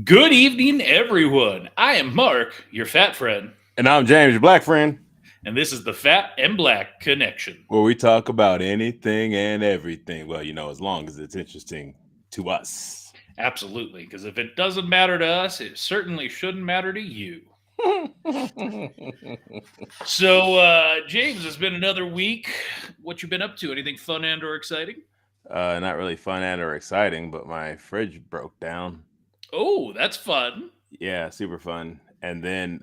Good evening, everyone. I am Mark, your fat friend, And I'm James, your black friend, and this is the Fat and Black Connection. where we talk about anything and everything. Well, as long as it's interesting to us. Absolutely, because if it doesn't matter to us, it certainly shouldn't matter to you. So, James, it's been another week. What you been up to? Anything fun and or exciting? Not really fun and or exciting, but my fridge broke down. Oh, that's fun. Yeah, super fun. And then,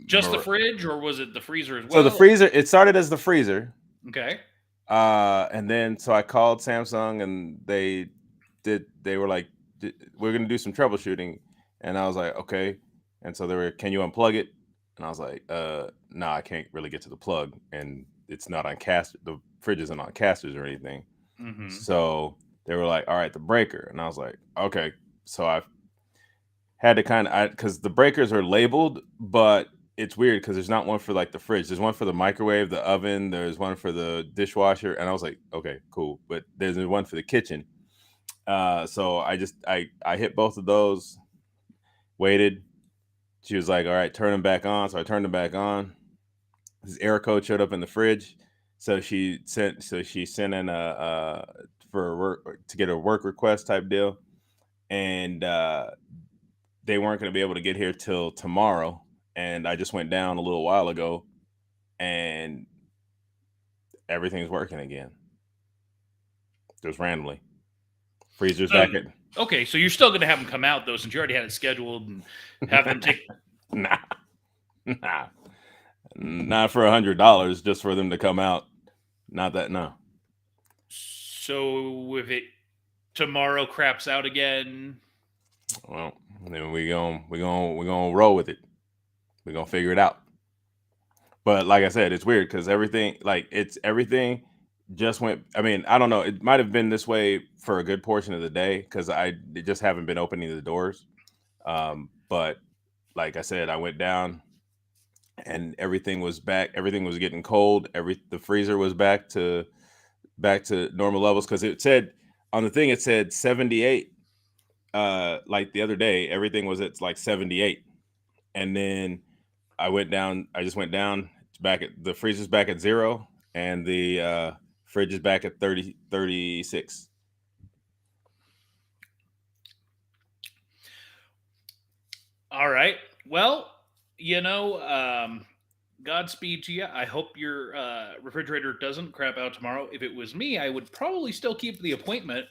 Just the fridge, or was it the freezer as so the well? freezer, it started as the freezer. Okay. And then, so I called Samsung and they were like, we're going to do some troubleshooting. And I was like, okay. And so they were, can you unplug it? And I was like, no, I can't really get to the plug. And it's not on cast. The fridge isn't on casters or anything. Mm-hmm. So they were like, all right, the breaker. And I was like, okay. So I had to because the breakers are labeled, but it's weird because there's not one for like the fridge. There's one for the microwave, the oven. There's one for the dishwasher, and I was like, okay, cool. But there's one for the kitchen. So I hit both of those. Waited. She was like, all right, turn them back on. So I turned them back on. This error code showed up in the fridge. So she sent in a for a work to get a work request type deal, and they weren't going to be able to get here till tomorrow. And I just went down a little while ago, and everything's working again, just randomly. Freezer's So, back at okay, so you're still going to have them come out though, since you already had it scheduled, and have them take. nah, nah, not for $100 just for them to come out. Not that no. So if it tomorrow craps out again. Well, then we gonna roll with it. We're gonna figure it out. But like I said, it's weird because everything just went. I mean, I don't know. It might have been this way for a good portion of the day because I just haven't been opening the doors. But like I said, I went down and everything was back. Everything was getting cold. The freezer was back to normal levels because it said on the thing it said 78. Like the other day, everything was at like 78, and then I just went down. It's back at the freezer's back at 0, and the fridge is back at 36. All right. Well, you know, Godspeed to you. I hope your refrigerator doesn't crap out tomorrow. If it was me, I would probably still keep the appointment.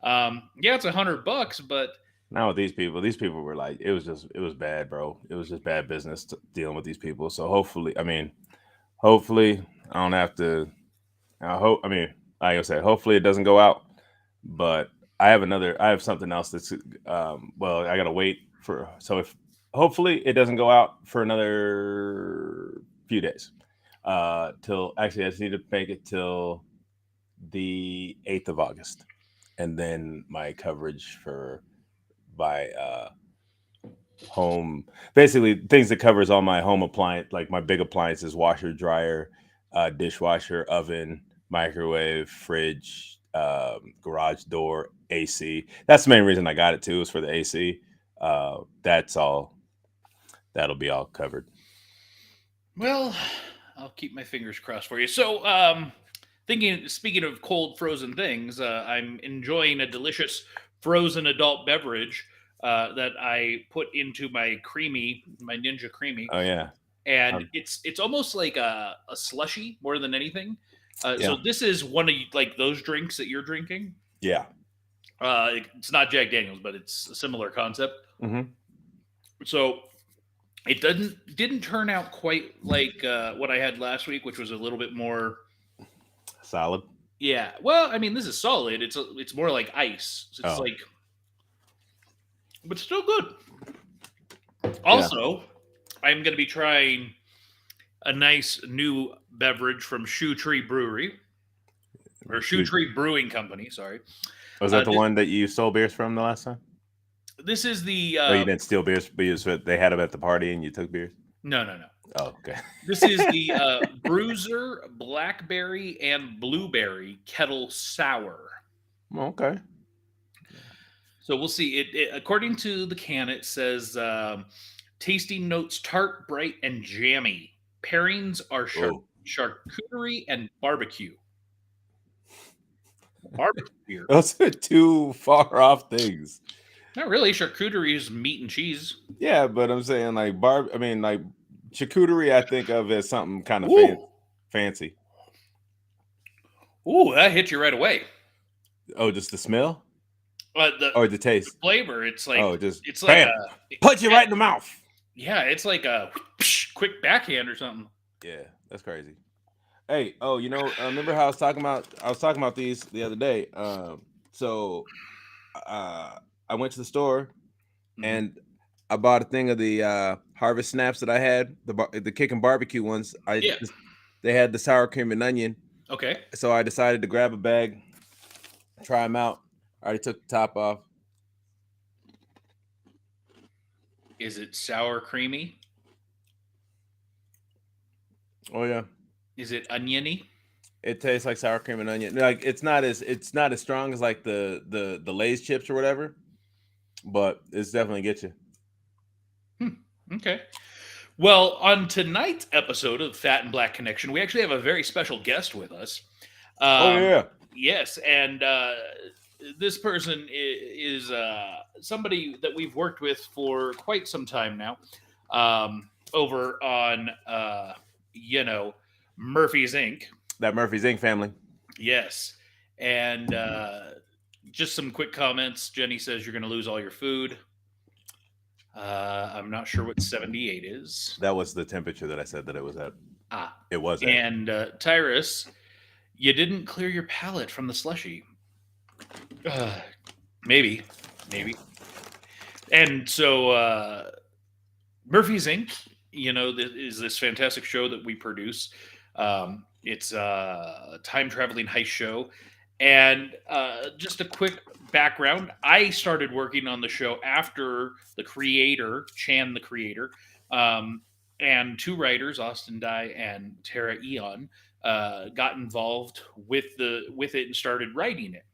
Yeah, it's $100, but Now with these people were like, it was bad, bro. It was just bad business dealing with these people. So hopefully I don't have to. I mean, like I said, hopefully it doesn't go out. But I have something else that's well, I gotta wait for. So if hopefully it doesn't go out for another few days. Till actually I just need to make it till the 8th of August, and then my coverage for my home, basically things that covers all my home appliance, like my big appliances, washer, dryer, dishwasher, oven, microwave, fridge, garage door, AC. That's the main reason I got it too, is for the AC. That's all. That'll be all covered. well, I'll keep my fingers crossed for you. So, speaking of cold frozen things, I'm enjoying a delicious frozen adult beverage that I put into my Ninja Creamy, Oh yeah, and um, it's almost like a slushy more than anything. So yeah, this is one of like those drinks that you're drinking. yeah. It's not Jack Daniels, but it's a similar concept. Hmm. So it didn't turn out quite like what I had last week, which was a little bit more. Solid. Yeah, well, I mean, this is solid. It's more like ice. It's Oh like, but still good. yeah. Also, I'm going to be trying a nice new beverage from Shoe Tree Brewery or Shoe Shoot. Tree Brewing Company. Sorry. Was that the This, one that you stole beers from the last time? this is the Oh, you didn't steal beers, but they had them at the party and you took beers. no. Oh, okay. This is the Bruiser Blackberry and Blueberry Kettle Sour. Okay. So we'll see. According to the can, it says tasty notes tart, bright, and jammy. Pairings are Oh, charcuterie and barbecue. Barbecue beer. those are two far off things. Not really. Charcuterie is meat and cheese. Yeah, but I'm saying like I mean like charcuterie. I think of as something kind of Ooh, fancy. ooh, that hit you right away. Oh, just the smell But or the the taste? flavor, it's like Oh, just it's like bam, a punch you yeah, right in the mouth. yeah, it's like a quick backhand or something. Yeah, that's crazy. Hey, oh, remember how I was talking about these the other day. So I went to the store Mhm. and I bought a thing of the harvest snaps that I had, the kicking barbecue ones. Yeah. They had the sour cream and onion, Okay. so I decided to grab a bag, try them out. I already took the top off. Is it sour creamy? Oh yeah, Is it oniony? it tastes like sour cream and onion. Like it's not as strong as like the Lay's chips or whatever, but it's definitely get you. Okay. Well, on tonight's episode of Fat and Black Connection, we actually have a very special guest with us. Oh Um, yeah, yes, and this person is somebody that we've worked with for quite some time now, over on Murphy's Inc. that Murphy's Inc. family. Yes, and just some quick comments. Jenny says you're going to lose all your food. I'm not sure what 78 is. That was the temperature that I said that it was at. Ah, It was at. and Tyrus, you didn't clear your palate from the slushy. Uh, maybe, maybe. And so Murphy's Inc. Is this fantastic show that we produce. It's a time traveling heist show. And just a quick background, I started working on the show after the creator, Chan the creator, and two writers, Austin Dye and Tara Eon, got involved with it and started writing it.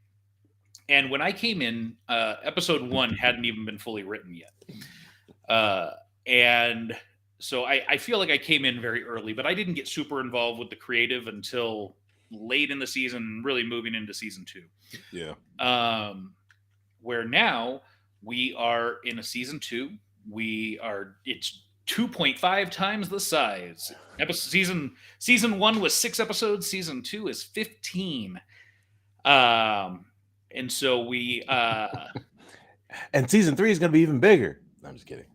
And when I came in, episode 1 hadn't even been fully written yet. And so I feel like I came in very early, but I didn't get super involved with the creative until late in the season, really moving into season 2. Yeah. Where now we are in a season 2. It's 2.5 times the size. Season 1 was 6 episodes. Season 2 is 15. And so we And season 3 is going to be even bigger. I'm just kidding.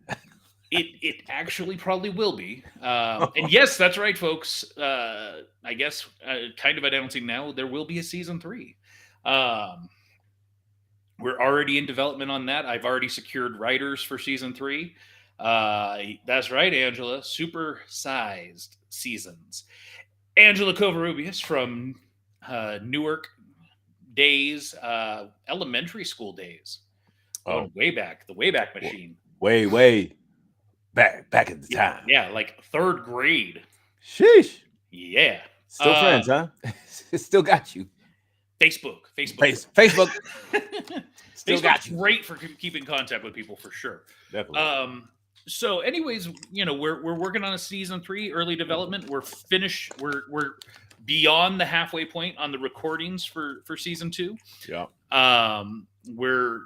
it actually probably will be. And yes, that's right, folks. I guess kind of announcing now there will be a season 3. We're already in development on that. I've already secured writers for season 3. That's right, Angela. Super sized seasons. Angela Covarrubias from Newark days, elementary school days. Going way back, the Wayback Machine. Way back at the time. Yeah, like 3rd grade. Sheesh. Yeah. Still friends, huh? Still got you. Facebook. Facebook. Still got you. Great for keeping contact with people for sure. Definitely. So anyways, we're working on a season 3 early development. We're finished. We're beyond the halfway point on the recordings for season 2. Yeah. We're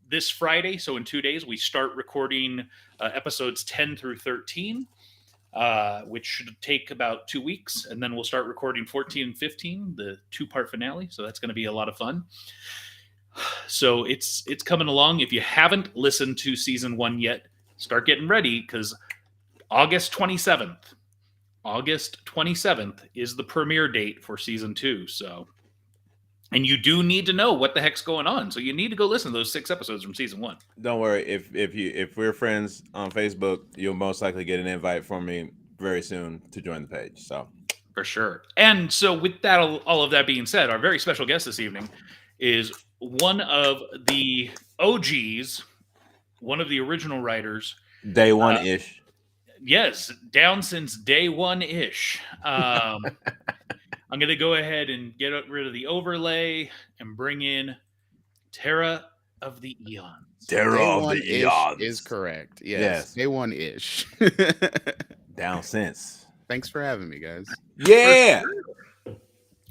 this Friday, so in 2 days, we start recording episodes 10 through 13, which should take about 2 weeks, and then we'll start recording 14 and 15, the 2-part finale. So that's going to be a lot of fun. So it's coming along. If you haven't listened to season 1 yet, start getting ready, because August 27th is the premiere date for season 2. So, and you do need to know what the heck's going on. So you need to go listen to those 6 episodes from season 1. Don't worry. If we're friends on Facebook, you'll most likely get an invite from me very soon to join the page. So for sure. And so with that, all of that being said, our very special guest this evening is one of the OGs, one of the original writers. Day 1-ish. Yes, down since day 1-ish. I'm going to go ahead and get rid of the overlay and bring in Tara of the eons. Terror Day of the one ish is eons. correct. Yes. Yes. Day one ish. Down since. Thanks for having me, guys. Yeah.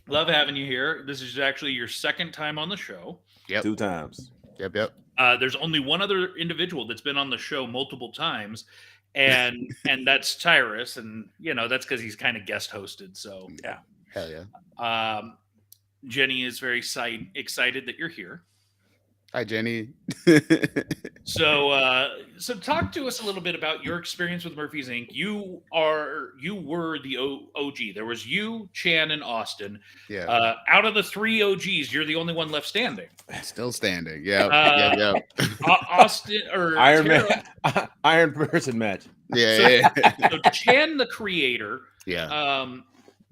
Love having you here. This is actually your second time on the show. Yep. 2 times. Yep. There's only one other individual that's been on the show multiple times, and that's Tyrus, and that's because he's kind of guest hosted. So Yeah. Hell yeah. Jenny is very excited that you're here. Hi, Jenny. So talk to us a little bit about your experience with Murphy's Inc. You were the OG. There was you, Chan, and Austin. Yeah. Out of the 3 OGs, you're the only one left standing. Still standing. Yeah. Yep. Austin or Iron Tara, Man, Iron Person match. Yeah. So Chan, the creator, Yeah.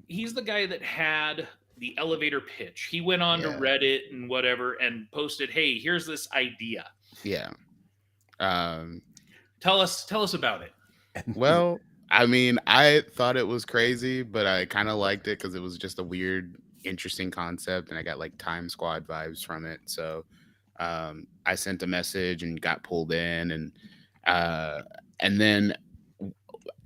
he's the guy that had the elevator pitch. He went on to Reddit and whatever and posted, "Hey, here's this idea." Yeah. Tell us about it. Well, I mean, I thought it was crazy, but I kind of liked it because it was just a weird, interesting concept, and I got like Time Squad vibes from it. So I sent a message and got pulled in, and then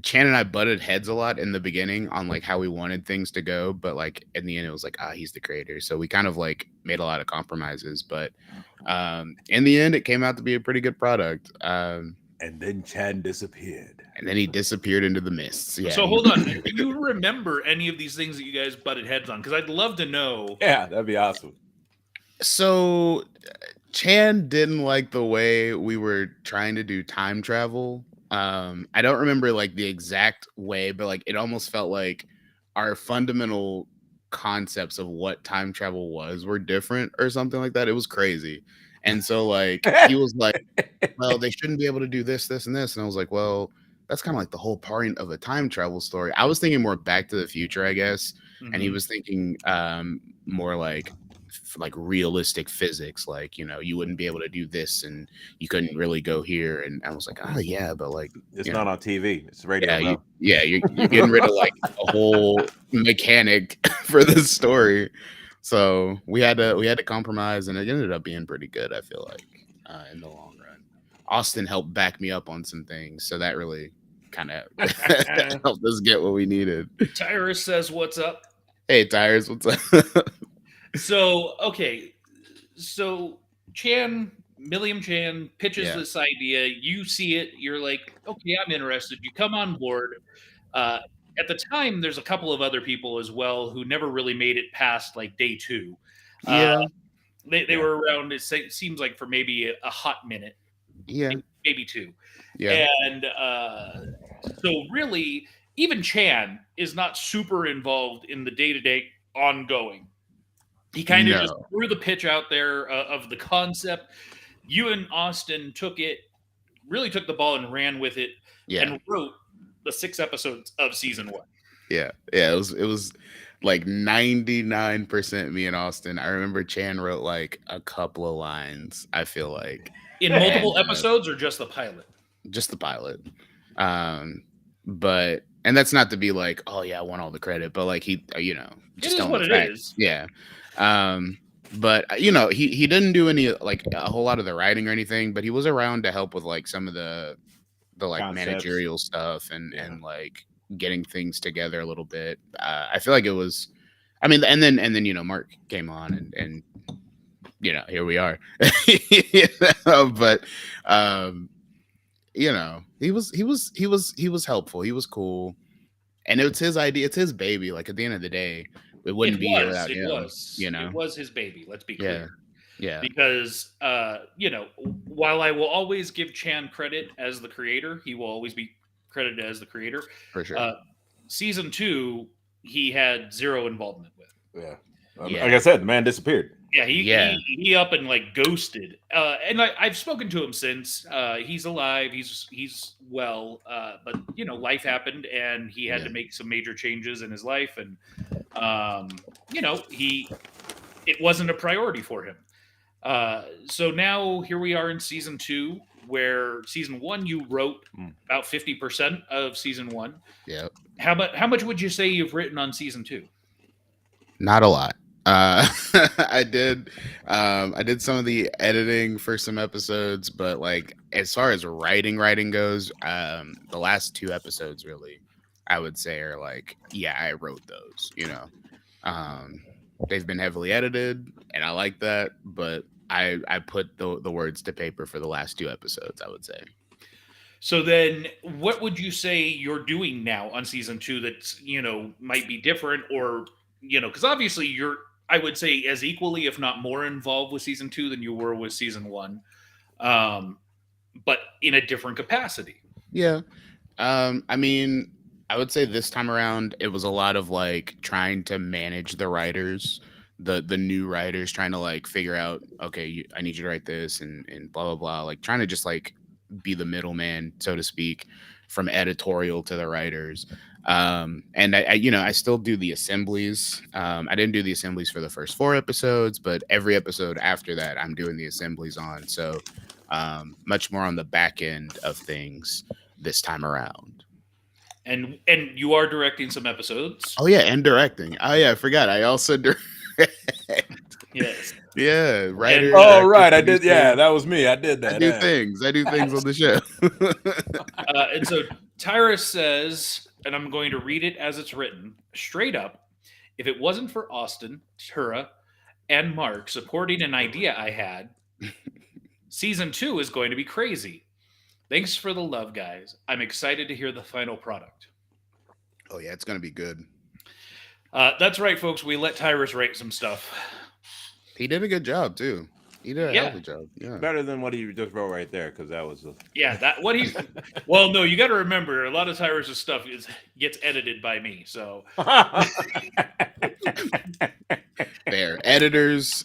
Chan and I butted heads a lot in the beginning on like how we wanted things to go, but like in the end it was like, he's the creator. So we kind of like made a lot of compromises, but in the end it came out to be a pretty good product. And then Chan disappeared. And then he disappeared into the mists. Yeah. So hold on. Do you remember any of these things that you guys butted heads on? Because I'd love to know. Yeah, that'd be awesome. So Chan didn't like the way we were trying to do time travel. I don't remember like the exact way, but like it almost felt like our fundamental concepts of what time travel were different or something like that. It was crazy. And so like he was like, well, they shouldn't be able to do this, this, and this. And I was like, well, that's kind of like the whole point of a time travel story. I was thinking more Back to the Future, I guess. Mm-hmm. And he was thinking more like realistic physics, like you wouldn't be able to do this and you couldn't really go here. And I was like, oh yeah, but like it's not on TV, it's radio. You're getting rid of like a whole mechanic for this story. So we had to compromise, and it ended up being pretty good, I feel like, in the long run. Austin helped back me up on some things, so that really kind of helped us get what we needed. Tyrus says, "What's up?" Hey, Tyrus, what's up? So, okay. So Milliam Chan pitches this idea. You see it. You're like, okay, I'm interested. You come on board. At the time, there's a couple of other people as well who never really made it past like day 2. Yeah. They were around, it seems like, for maybe a hot minute. Yeah. Maybe 2. Yeah. And so really, even Chan is not super involved in the day-to-day ongoing. He kind of just threw the pitch out there of the concept. You and Austin took the ball and ran with it, and wrote the 6 episodes of season 1. Yeah. It was like 99% me and Austin. I remember Chan wrote like a couple of lines, I feel like. In multiple episodes or just the pilot? Just the pilot. But, and that's not to be like, oh yeah, I want all the credit, but like he, just it is what it is. Yeah. But he didn't do any like a whole lot of the writing or anything, but he was around to help with like some of the like concepts, managerial stuff and like getting things together a little bit. I feel like it was, I mean, and then Mark came on and here we are. But he was helpful. He was cool, and it's his idea. It's his baby. Like at the end of the day, it wouldn't be here without him. It was his baby. Let's be clear. Yeah. Because while I will always give Chan credit as the creator, he will always be credited as the creator. For sure. Season 2, he had 0 involvement with. Yeah. Like I said, the man disappeared. Yeah, he up and like ghosted. And I've spoken to him since. He's alive. He's well. But life happened, and he had to make some major changes in his life, and it wasn't a priority for him. So now here we are in season 2, where season 1 you wrote about 50% of season 1. Yeah. How much would you say you've written on season 2? Not a lot. I did. I did some of the editing for some episodes, but like as far as writing goes, the last 2 episodes really, I would say are like, yeah, I wrote those. Um, they've been heavily edited, and I like that. But I put the words to paper for the last 2 episodes, I would say. So then, what would you say you're doing now on season 2 that's might be different, or because obviously you're, I would say, as equally, if not more, involved with season 2 than you were with season 1, but in a different capacity. Yeah. I mean, I would say this time around it was a lot of like trying to manage the writers, the new writers, trying to like figure out, okay, I need you to write this and blah blah blah, like trying to just like be the middleman, so to speak, from editorial to the writers. And I still do the assemblies. I didn't do the assemblies for the first 4 episodes, but every episode after that, I'm doing the assemblies on. So much more on the back end of things this time around. And you are directing some episodes. Oh yeah, and directing. Oh yeah, I forgot. I also direct. Yes. Yeah, writer. Oh director, right, I did. producer. Yeah, that was me. I did that. I do yeah. things. I do things on the show. And so Tyrus says, and I'm going to read it as it's written, straight up: if it wasn't for Austin, Tura, and Mark supporting an idea I had, season 2 is going to be crazy. Thanks for the love, guys. I'm excited to hear the final product. Oh yeah, it's gonna be good. That's right, folks. We let Tyrus write some stuff. He did a good job too. He did a hell of a job. Yeah. Better than what he just wrote right there, because that was. Yeah, that what he. Well, no, you got to remember, a lot of Tyrus's stuff gets edited by me. So Fair. Editors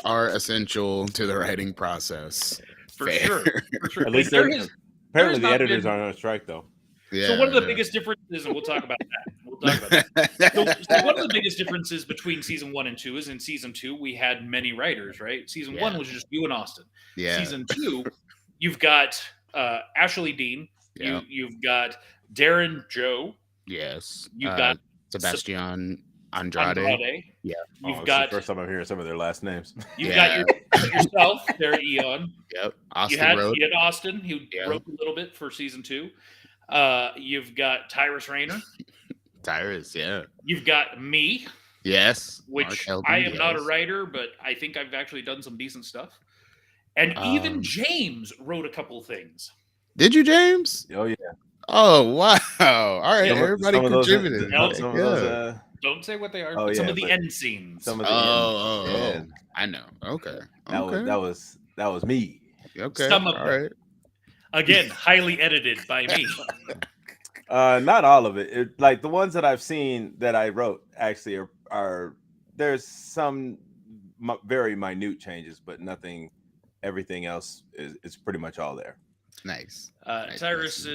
are essential to the writing process. for Fair. sure, for sure. At least There they're- has- apparently the not editors been- aren't on strike though. Yeah. so one of the yeah. biggest differences, and we'll talk about that. We'll talk about that. So one of the biggest differences between season 1 and 2 is in season 2 we had many writers, right? Season 1 Yeah. was just you and Austin. Yeah. Season 2, you've got Ashley Dean. Yeah. You've got Darren Joe. Yes. You've got Sebastian Andrade. Yeah. You've It's got the first time I'm hearing some of their last names. you've Yeah. got yourself there, Eon. Yep. You Austin had wrote. Austin, who Yeah. wrote a little bit for season 2. You've got Tyrus Rayner. Tyrus. Yeah. You've got me, Yes. which Mark Heldman, I am not a yes. writer, but I think I've actually done some decent stuff. And even Um, James wrote a couple things. Did you, James? Oh yeah, Oh wow! All right, Some of- everybody some of those- contributed. No, some of Yeah. those, Don't say what they are. Oh, but some yeah, of the but end scenes. some of the Oh, yeah, I know. Okay. that Okay. that was me. Okay. some of All them. right. Again, highly edited by me. Not all of it. Like the ones that I've seen that I wrote actually are there's some very minute changes, but nothing. Everything else is pretty much all there. Nice. Tyrus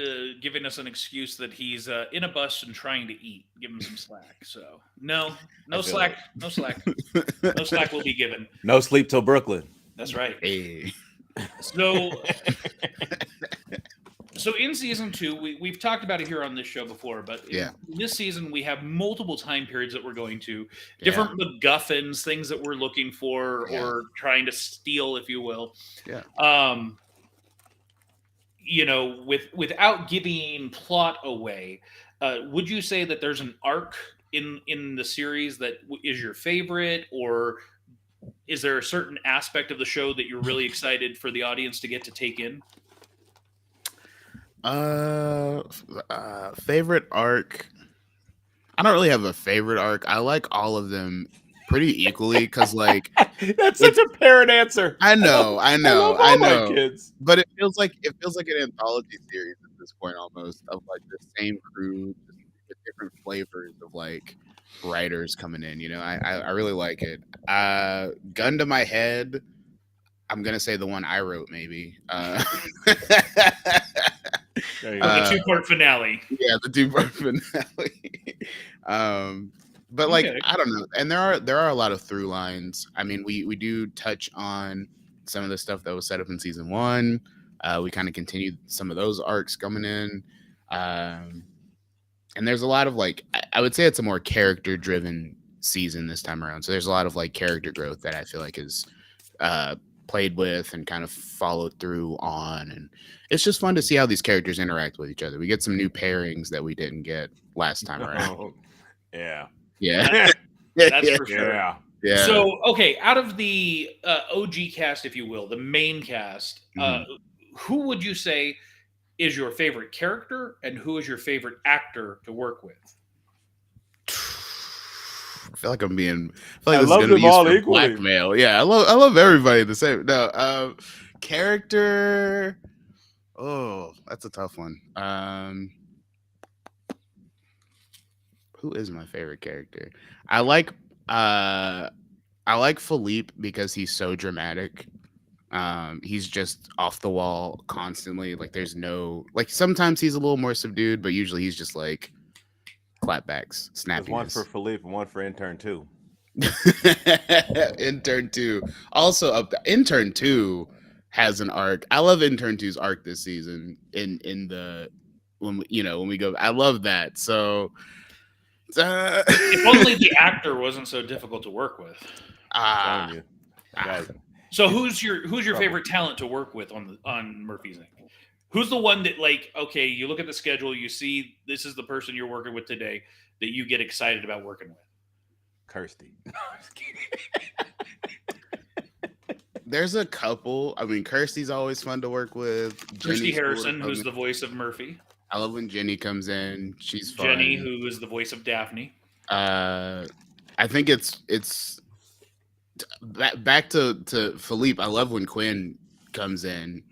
giving us an excuse that he's in a bus and trying to eat. Give him some slack. So no I feel slack, no slack, no slack will be given. No sleep till Brooklyn. That's right. Hey. So in season 2, we've talked about it here on this show before, but Yeah. in this season we have multiple time periods that we're going to, different MacGuffins, things that we're looking for Yeah. or trying to steal, if you will. Yeah. Without giving plot away, would you say that there's an arc in the series that is your favorite, or is there a certain aspect of the show that you're really excited for the audience to get to take in? Favorite arc. I don't really have a favorite arc. I like all of them pretty equally because, like, That's such a parent answer. I know, love all my kids. but it feels like an anthology series at this point, almost, of like the same crew, just with different flavors of like writers coming in. I really like it. Gun to my head, I'm gonna say the one I wrote, maybe. There you For go. the 2-part finale. Yeah, the 2-part finale. But like, Okay. I don't know. And there are a lot of through lines. I mean, we do touch on some of the stuff that was set up in season 1. We kind of continued some of those arcs coming in. And there's a lot of like, I would say it's a more character driven season this time around. So there's a lot of like character growth that I feel like is played with and kind of followed through on, and it's just fun to see how these characters interact with each other. We get some new pairings that we didn't get last time around. Oh, yeah. Yeah, That's for sure. Yeah. yeah. So, okay, out of the OG cast, if you will, the main cast, who would you say is your favorite character, and who is your favorite actor to work with? I feel like I'm being. I feel like I this love is gonna be them used all for equally. blackmail. Yeah, I love everybody the same. No, character. Oh, that's a tough one. Who is my favorite character? I like Philippe because he's so dramatic. He's just off the wall constantly. Like there's no like sometimes he's a little more subdued, but usually he's just like clapbacks, There's one snappiness. for Philippe and one for intern 2. Intern 2. Also, Intern 2 has an arc. I love Intern 2's arc this season in the when we go. I love that. So If only the actor wasn't so difficult to work with. I'm telling you. Guys, So who's your Trouble. favorite talent to work with on Murphy's Inc? Who's the one that, like, okay, you look at the schedule, you see this is the person you're working with today that you get excited about working with? Kirsty. there's a couple. I mean, Kirsty's always fun to work with. Kirsty Jenny's Harrison, cool. who's the voice of Murphy. I love when Jenny comes in. She's fun. Jenny, who is the voice of Daphne. I think it's back to Philippe. I love when Quinn comes in.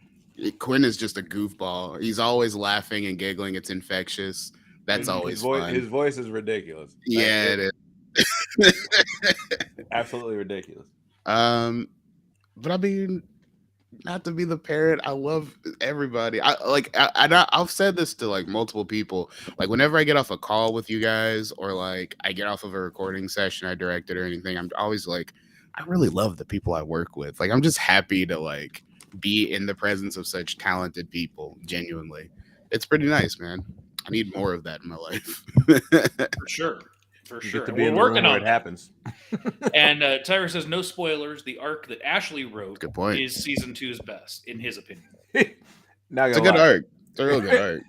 Quinn is just a goofball. He's always laughing and giggling. It's infectious. That's always fun. His voice is ridiculous. Yeah, it is. Absolutely ridiculous. But I mean, not to be the parent, I love everybody. I've said this to like multiple people. Like whenever I get off a call with you guys, or like I get off of a recording session I directed or anything, I'm always like, I really love the people I work with. Like I'm just happy to like be in the presence of such talented people. Genuinely, it's pretty nice, man. I need more of that in my life. For sure. For You sure. get to And be we're in the room working where on it it. happens. And Tyra says, no spoilers. The arc that Ashley wrote Good point. is season 2's best, in his opinion. Not It's a gonna good lie. arc. It's a real good arc.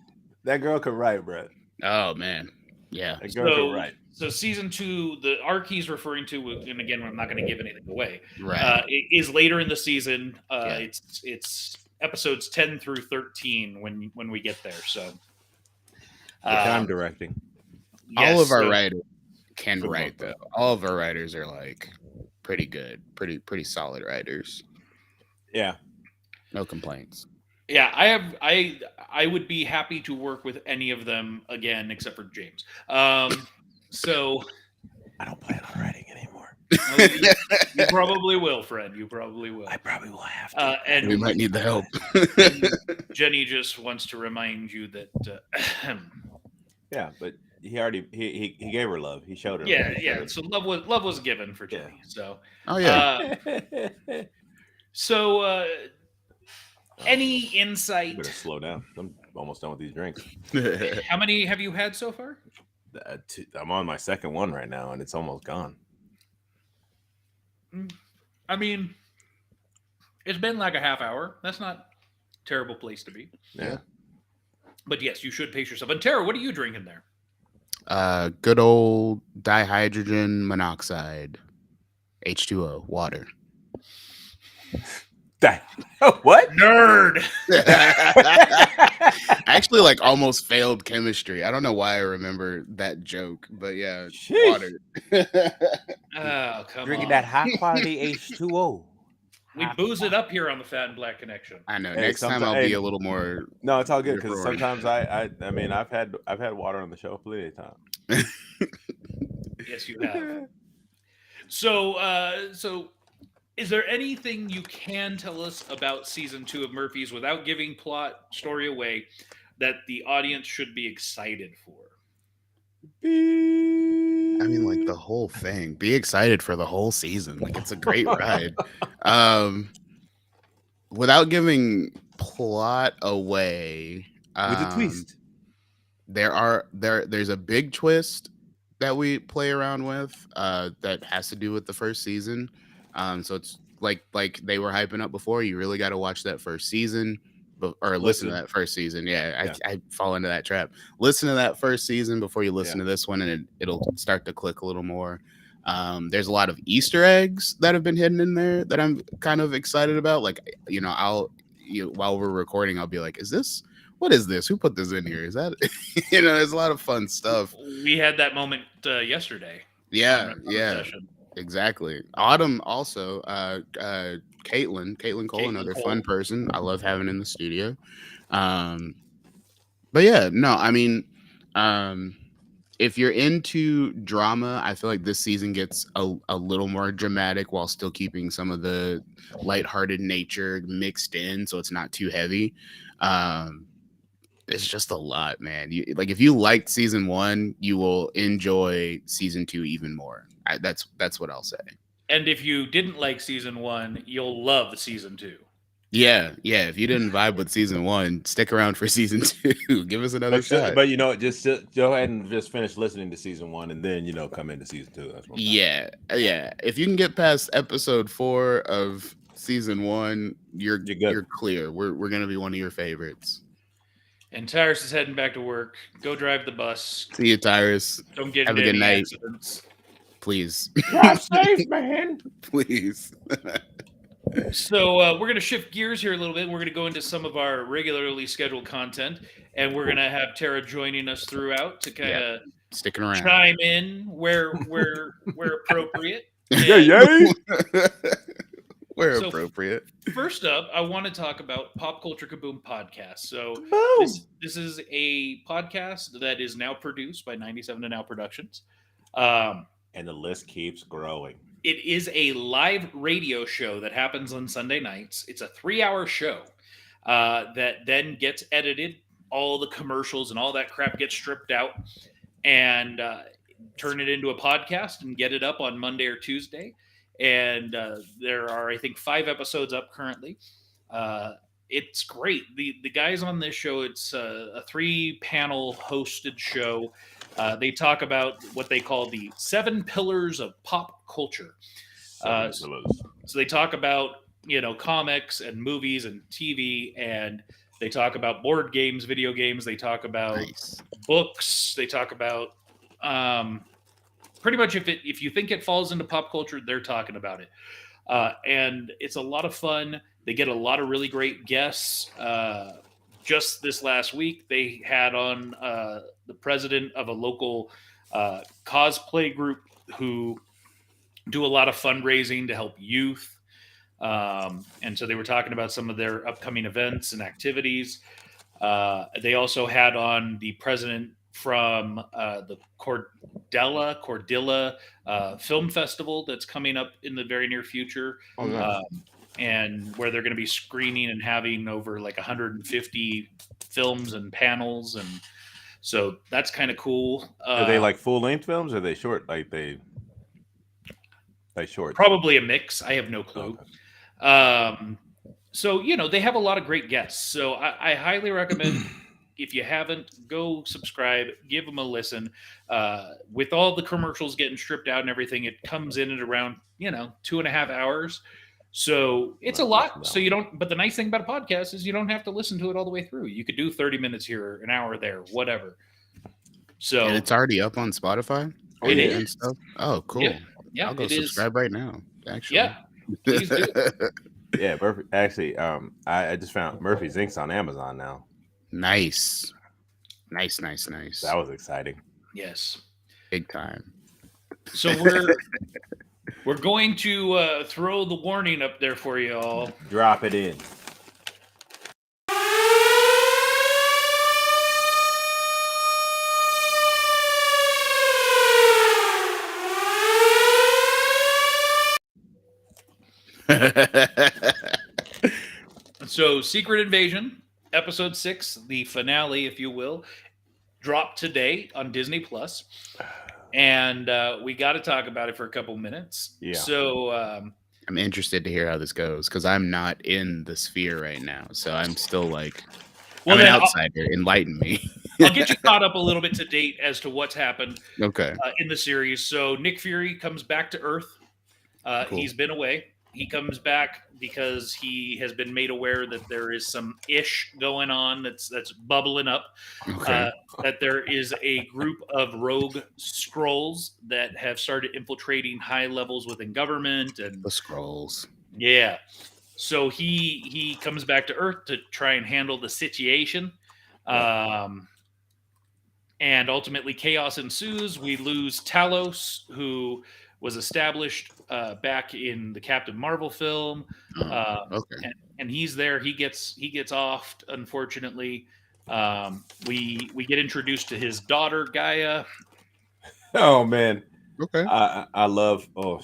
That girl could write, bro. Oh man, yeah. That girl could write. So season 2, the arc he's referring to, and again, I'm not going to give anything away, Right. is later in the season. Yeah. It's episodes 10 through 13 when we get there. So Which I'm directing. All of our so- writers can For the write most though. part. All of our writers are like pretty good, pretty solid writers. Yeah. No complaints. Yeah, I would be happy to work with any of them again, except for James. So I don't plan on writing anymore. you probably will, Fred. You probably will. I probably will have to. And We might need the help. Jenny just wants to remind you that. Yeah, but he already he gave her love. He showed her. Yeah, love. yeah. So love was given for Jenny. So Oh yeah. so any You insight? better slow down. I'm almost done with these drinks. How many have you had so far? I'm on my second one right now, and it's almost gone. I mean, it's been like a half hour. That's not a terrible place to be. Yeah. But yes, you should pace yourself. And Tara, what are you drinking there? Good old dihydrogen monoxide, H2O, water. What? Nerd. I actually like almost failed chemistry. I don't know why I remember that joke, but yeah, Sheesh. water. Oh, come Drinking on. that high quality H2O. We booze it up here on the Fat and Black Connection. I know. Hey, Next time sometime- I'll be hey. a little more. No, it's all good because Record. sometimes I mean I've had water on the show plenty of times. Yes, you have. So is there anything you can tell us about season 2 of Murphy's without giving plot story away that the audience should be excited for? I mean, like the whole thing. Be excited for the whole season. Like it's a great ride. Without giving plot away, with a twist. there's a big twist that we play around with that has to do with the first season. So it's like they were hyping up before. You really got to watch that first season, or listen to Listen. that first season. Yeah, Yeah. I fall into that trap. Listen to that first season before you listen Yeah. to this one, and it'll start to click a little more. There's a lot of Easter eggs that have been hidden in there that I'm kind of excited about. Like, while we're recording, I'll be like, "Is this? What is this? Who put this in here? Is that?" There's a lot of fun stuff. We had that moment yesterday. Yeah, on the yeah, session. exactly. Autumn also, Caitlin Cole, Caitlin another Cole. fun person I love having in the studio. But yeah, no, I mean, if you're into drama, I feel like this season gets a little more dramatic while still keeping some of the lighthearted nature mixed in, so it's not too heavy. It's just a lot, man. Like if you liked season 1, you will enjoy season 2 even more. That's what I'll say. And if you didn't like season 1, you'll love season 2. Yeah. If you didn't vibe with season 1, stick around for season 2. Give us another shot. But just go ahead and just finish listening to season 1, and then come into season 2. That's what Yeah. If you can get past episode 4 of season 1, you're good. You're clear. We're gonna be one of your favorites. And Tyrus is heading back to work. Go drive the bus. See you, Tyrus. Don't get Have into a good any night. accidents. Please. Drive safe, man. Please. So we're going to shift gears here a little bit. We're going to go into some of our regularly scheduled content, and we're going to have Tara joining us throughout to kind of Sticking around. chime in where appropriate. Yeah. Where So- appropriate. First up, I want to talk about Pop Culture Kaboom podcast. So this is a podcast that is now produced by 97 to Now Productions. And the list keeps growing. It is a live radio show that happens on Sunday nights. It's a 3-hour show that then gets edited. All the commercials and all that crap gets stripped out and turn it into a podcast and get it up on Monday or Tuesday. And there are, I think, 5 episodes up currently. It's great. The guys on this show, it's a 3-panel hosted show. They talk about what they call the 7 pillars of pop culture. So they talk about, comics and movies and TV, and they talk about board games, video games. They talk about books. They talk about pretty much if you think it falls into pop culture, they're talking about it. And it's a lot of fun. They get a lot of really great guests. Just this last week, they had on the president of a local cosplay group who do a lot of fundraising to help youth. And so they were talking about some of their upcoming events and activities. They also had on the president from the Cordilla Film Festival that's coming up in the very near future. Oh, nice. And where they're going to be screening and having over like 150 films and panels. And so that's kind of cool. Are they like full-length films, or are they short? Like short? Probably a mix. I have no clue. Okay. So, they have a lot of great guests. So I highly recommend, if you haven't, go subscribe, give them a listen. With all the commercials getting stripped out and everything, it comes in at around, 2.5 hours. So it's a lot. So but the nice thing about a podcast is you don't have to listen to it all the way through. You could do 30 minutes here, an hour there, whatever. So And it's already up on Spotify. It is. And stuff. Oh, cool. Yeah, I'll go it is. subscribe right now. Actually. Yeah, please do. Yeah, Murphy. Actually, I just found Murphy's Inc. on Amazon now. Nice. That was exciting. Yes. Big time. So we're going to throw the warning up there for you all. Drop it in. So Secret Invasion, episode 6, the finale, if you will, dropped today on Disney Plus. And we got to talk about it for a couple minutes. Yeah. So I'm interested to hear how this goes because I'm not in the sphere right now. So I'm still like, Well, I'm an then outsider. Enlighten me. I'll get you caught up a little bit to date as to what's happened Okay. in the series. So Nick Fury comes back to Earth. Cool. He's been away. He comes back because he has been made aware that there is some ish going on that's bubbling up. Okay. That there is a group of rogue Skrulls that have started infiltrating high levels within government, and The scrolls. yeah. So he comes back to Earth to try and handle the situation. And ultimately chaos ensues. We lose Talos, who was established back in the Captain Marvel film. Okay. And he's there. He gets offed, unfortunately. We get introduced to his daughter, Gaia. Oh man, Okay. I love. Oh,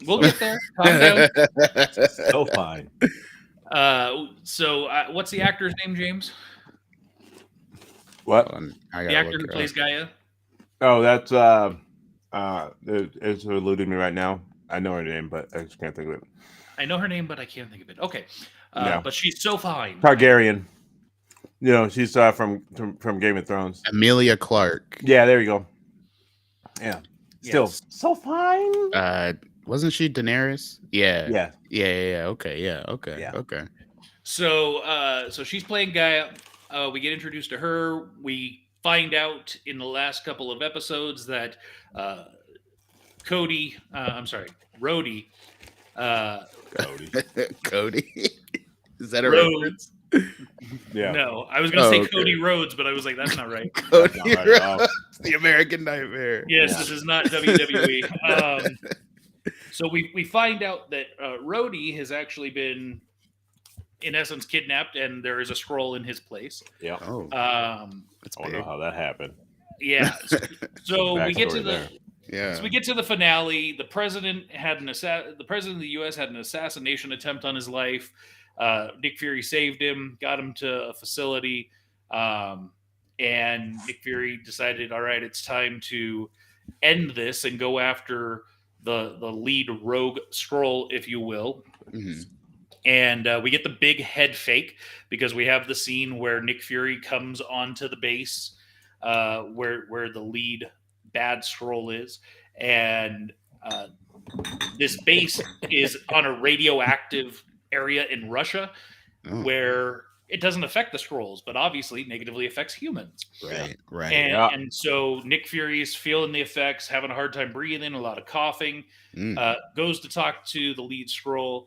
We'll get there. Calm down. so fine. So what's the actor's name, James? What? The actor who plays Gaia? Oh, that's it's eluding me right now. I know her name, but I just can't think of it. I know her name, but I can't think of it. Okay. Yeah. But she's so fine. Targaryen. You know, she's from Game of Thrones. Emilia Clarke. Yeah, there you go. Yeah. Still Yes. so fine. Wasn't she Daenerys? Yeah. Yeah. Yeah. Okay. Yeah. Okay. Yeah. Okay. So she's playing Gaia. We get introduced to her. We find out in the last couple of episodes that Rhodey. Cody. Is that a Rhodes. reference? Yeah. No, I was going to say okay. Cody Rhodes, but I was like, that's not right. Cody That's not right at all. Rhodes, the American Nightmare. Yes, Yeah. this is not WWE. So we find out that Rhodey has actually been, in essence, kidnapped, and there is a Skrull in his place. Yeah. Oh, that's I don't big. know how that happened. Yeah. So we get to Backstory the there. Yeah. So we get to the finale. The president the president of the U.S. had an assassination attempt on his life. Nick Fury saved him, got him to a facility, and Nick Fury decided, all right, it's time to end this and go after the lead rogue Skrull, if you will. Mhm. And we get the big head fake because we have the scene where Nick Fury comes onto the base where the lead bad Skrull is, and this base is on a radioactive area in Russia Oh, where it doesn't affect the Skrulls, but obviously negatively affects humans. right. Right. And, Yeah. and so Nick Fury is feeling the effects, having a hard time breathing, a lot of coughing. Goes to talk to the lead Skrull.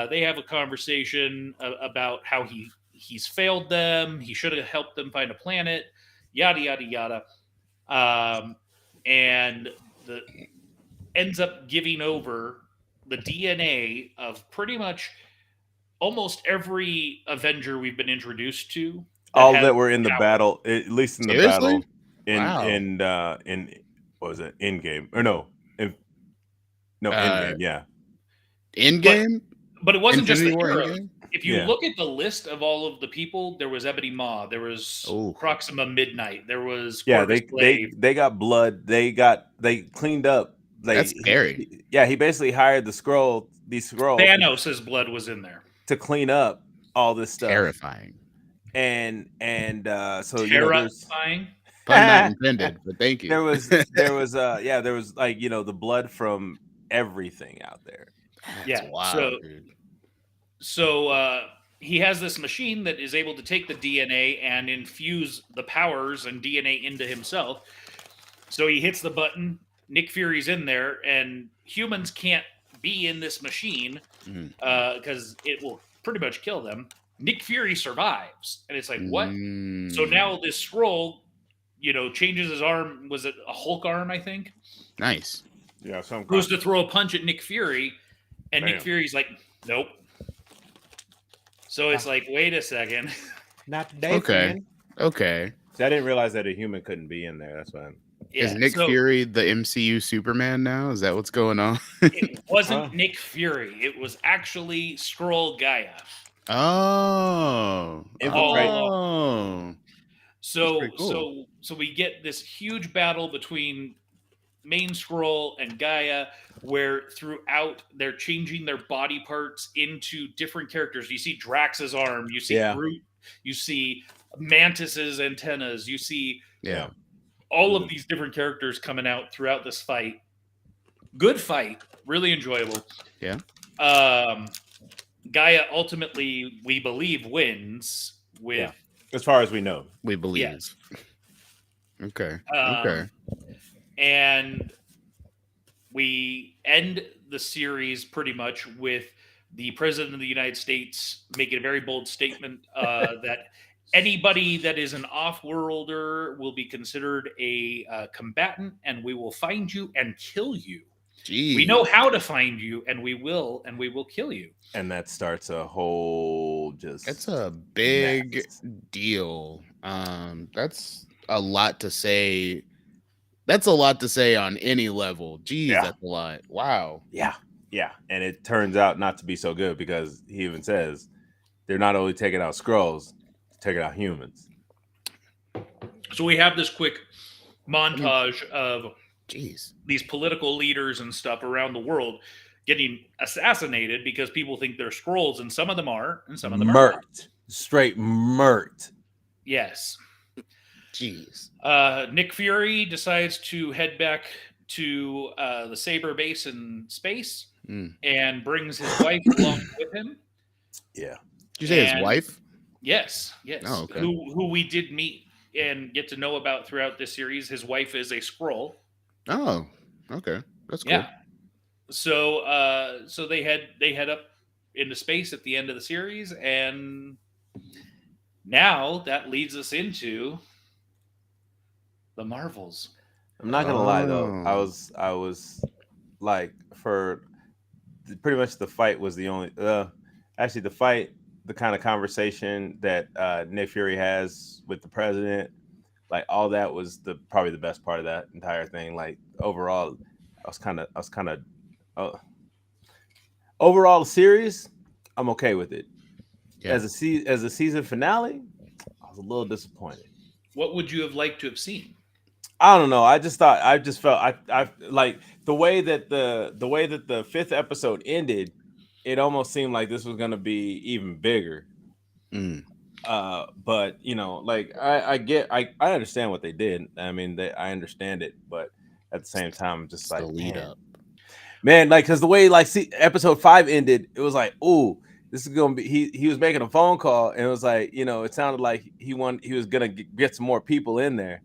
They have a conversation about how he's failed them. He should have helped them find a planet. Yada yada yada. And ends up giving over the DNA of pretty much almost every Avenger we've been introduced to. All has that were in the power. battle, at least in the Seriously? battle, Wow. in what was it? In game or no? In Uh, game. Yeah. In game. But it wasn't just the Infinity War hero. Endgame? If you Yeah. look at the list of all of the people, there was Ebony Maw, there was Oh. Proxima Midnight, there was Yeah, Corvus Glaive. they got blood. They cleaned up. That's scary. He basically hired these Skrulls Thanos' blood was in there. to clean up all this stuff. Terrifying. And so you know, there's Terrifying. Pun not intended, but thank you. there was like, you know, the blood from everything out there. That's Yeah, wild, dude. So he has this machine that is able to take the DNA and infuse the powers and DNA into himself. So he hits the button. Nick Fury's in there, and humans can't be in this machine Mhm. because it will pretty much kill them. Nick Fury survives, and it's like, what? So Mm, now this Skrull, you know, changes his arm. Was it a Hulk arm? I think nice. Yeah, some goes to throw a punch at Nick Fury, and Nick Bam. Fury's like, nope. So it's like, wait a second. not today. Okay. man. Okay. See, I didn't realize that a human couldn't be in there. That's why. Is Yeah, Nick so Fury the MCU Superman now? Is that what's going on? it wasn't Huh? Nick Fury. It was actually Skrull Gaia. Oh. Infiltrate. Oh. So pretty cool. so we get this huge battle between main Skrull and Gaia, where throughout they're changing their body parts into different characters. You see Drax's arm, you see Yeah. Groot, you see Mantis's antennas. You see Yeah. all of these different characters coming out throughout this fight. Good fight, really enjoyable. Yeah. Gaia ultimately, we believe, wins with Yeah. As far as we know. We believe. yes. Okay. Um, and we end the series pretty much with the president of the United States making a very bold statement that anybody that is an off-worlder will be considered a combatant, and we will find you and kill you. Jeez. We know how to find you, and we will kill you. And that starts a whole just. That's a big mess. deal. That's a lot to say. That's a lot to say on any level. Jeez, Yeah. that's a lot. Wow. Yeah. Yeah. And it turns out not to be so good because he even says they're not only taking out Skrulls, they're taking out humans. So we have this quick montage of Jeez. these political leaders and stuff around the world getting assassinated because people think they're Skrulls, and some of them are, and some of them are not. Murked. Straight murked. Yes. Jeez. Nick Fury decides to head back to the Saber base in space and brings his wife along with him. Yeah. Did you say his And- wife? Yes, yes. Oh, okay. Who we did meet and get to know about throughout this series. His wife is a Skrull. Oh, okay. That's cool. Yeah. So so they head up into space at the end of the series, and now that leads us into the Marvels. I'm not gonna lie though. Oh. I was like for pretty much the fight was the only actually the fight, the kind of conversation that Nick Fury has with the president, like all that was probably the best part of that entire thing. Like overall, I was kind of overall the series, I'm okay with it. Yeah. As a season finale, I was a little disappointed. What would you have liked to have seen? I don't know. I just felt I like the way that the fifth episode ended. It almost seemed like this was going to be even bigger. But you know, like I understand what they did. I mean, I understand it, but at the same time, I'm just It's like the lead man. up. Man, like because the way like episode 5 ended, it was like, ooh, this is gonna be. He was making a phone call, and it was like, you know, it sounded like he was gonna get some more people in there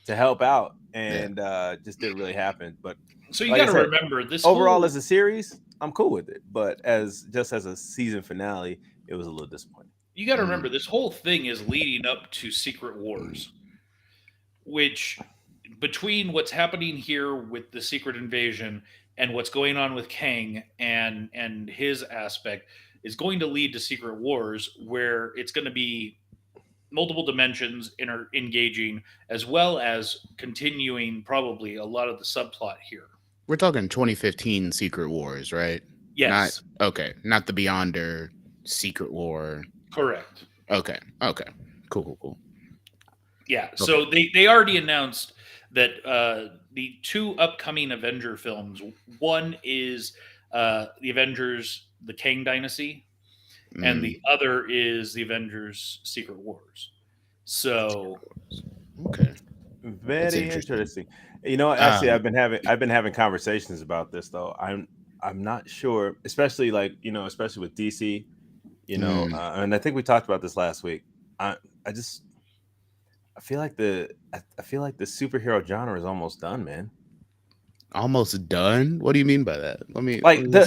to help out, and just didn't really happen. But So you like I got to said, remember this overall whole, as a series, I'm cool with it. But as a season finale, it was a little disappointing. you got to remember this whole thing is leading up to Secret Wars, which between what's happening here with the Secret Invasion and what's going on with Kang and his aspect is going to lead to Secret Wars, where it's going to be multiple dimensions engaging, as well as continuing probably a lot of the subplot here. We're talking 2015 Secret Wars, right? Yes, Not the Beyonder Secret War. correct. Okay. Cool. Yeah, so they already announced that the two upcoming Avenger films, one is the Avengers, the Kang Dynasty, and the other is the Avengers Secret Wars. So Okay. Very interesting. interesting. You know, actually, I've been having conversations about this though. I'm not sure, especially like especially with DC, and I think we talked about this last week. I feel like the superhero genre is almost done, man. Almost done? What do you mean by that?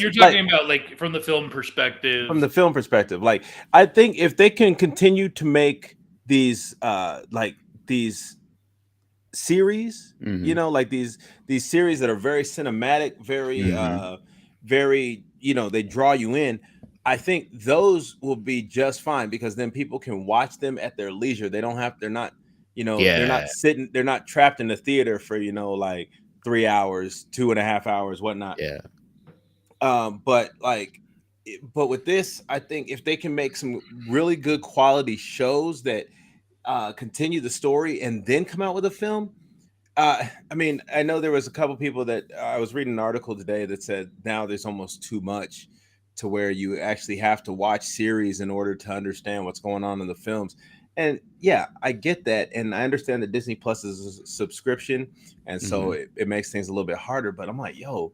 you're talking about like from the film perspective. From the film perspective, like I think if they can continue to make these these series, like these series that are very cinematic, very they draw you in. I think those will be just fine because then people can watch them at their leisure. They're not they're not trapped in the theater for like 3 hours, 2.5 hours, whatnot. Yeah. But with this, I think if they can make some really good quality shows that continue the story and then come out with a film. I mean, I know there was a couple people that I was reading an article today that said now there's almost too much to where you actually have to watch series in order to understand what's going on in the films. and yeah, I get that, and I understand that Disney Plus is a subscription, and so it makes things a little bit harder. But I'm like, yo,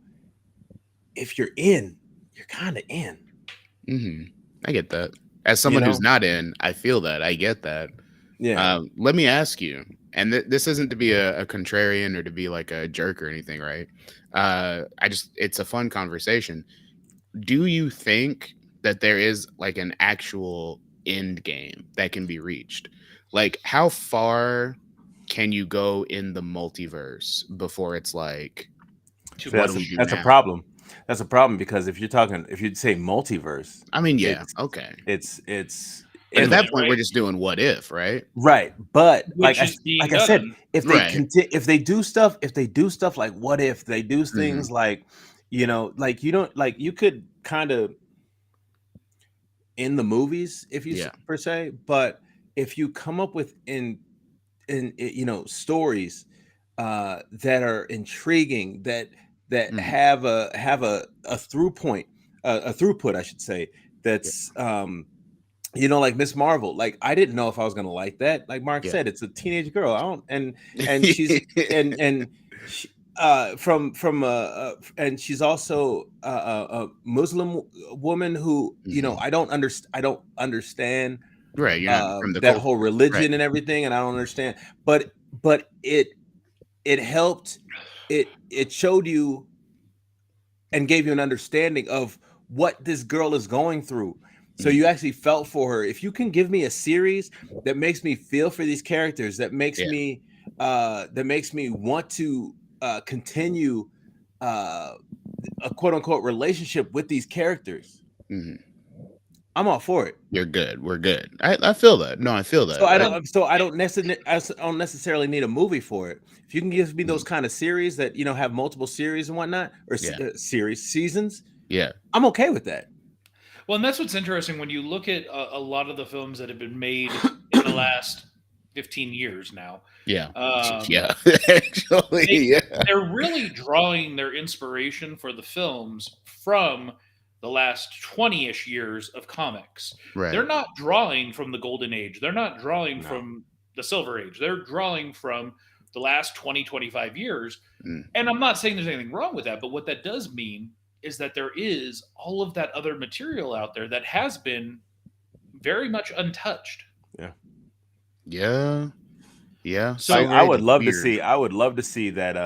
if you're in, you're kind of in. I get that. As You someone who's know? not in, I feel that. I get that. Yeah. Let me ask you, and this isn't to be a contrarian or to be like a jerk or anything, right? It's a fun conversation. Do you think that there is like an actual end game that can be reached? Like, how far can you go in the multiverse before it's like, Too what much. do we do That's a now? problem. That's a problem because if you'd say multiverse, I mean, yeah, it's okay. it's But at that Infinite, point, we're right? just doing what if, right? right. But Which is being like I said, done. if they Right. if they do stuff like what if they do things like, like you don't like you could kind of in the movies if you Yeah. per se, but if you come up with stories that are intriguing that Mhm. have a through point a throughput I should say that's like Miss Marvel. Like I didn't know if I was gonna like that. Like Mark Yeah. said, it's a teenage girl. I don't and she's and she, and she's also a Muslim woman who I don't understand Right. You're not from the that culture. whole Right. religion and everything, and I don't understand. But it helped. It showed you and gave you an understanding of what this girl is going through. So you actually felt for her. If you can give me a series that makes me feel for these characters, that makes Yeah. me want to continue a quote unquote relationship with these characters, I'm all for it. You're good. We're good. I feel that. No, I feel that. So I don't necessarily need a movie for it. If you can give me those kind of series that have multiple series and whatnot, or Yeah. seasons, Yeah. I'm okay with that. Well, and that's what's interesting when you look at a lot of the films that have been made in the last 15 years now. Yeah. Um, Yeah. Actually, yeah. They're really drawing their inspiration for the films from the last 20-ish years of comics. Right. They're not drawing from the golden age. They're not drawing No. from the silver age. They're drawing from the last 20, 25 years. Mm. And I'm not saying there's anything wrong with that, but what that does mean is that there is all of that other material out there that has been very much untouched. Yeah. Yeah. So I would love to weird. see. I would love to see that.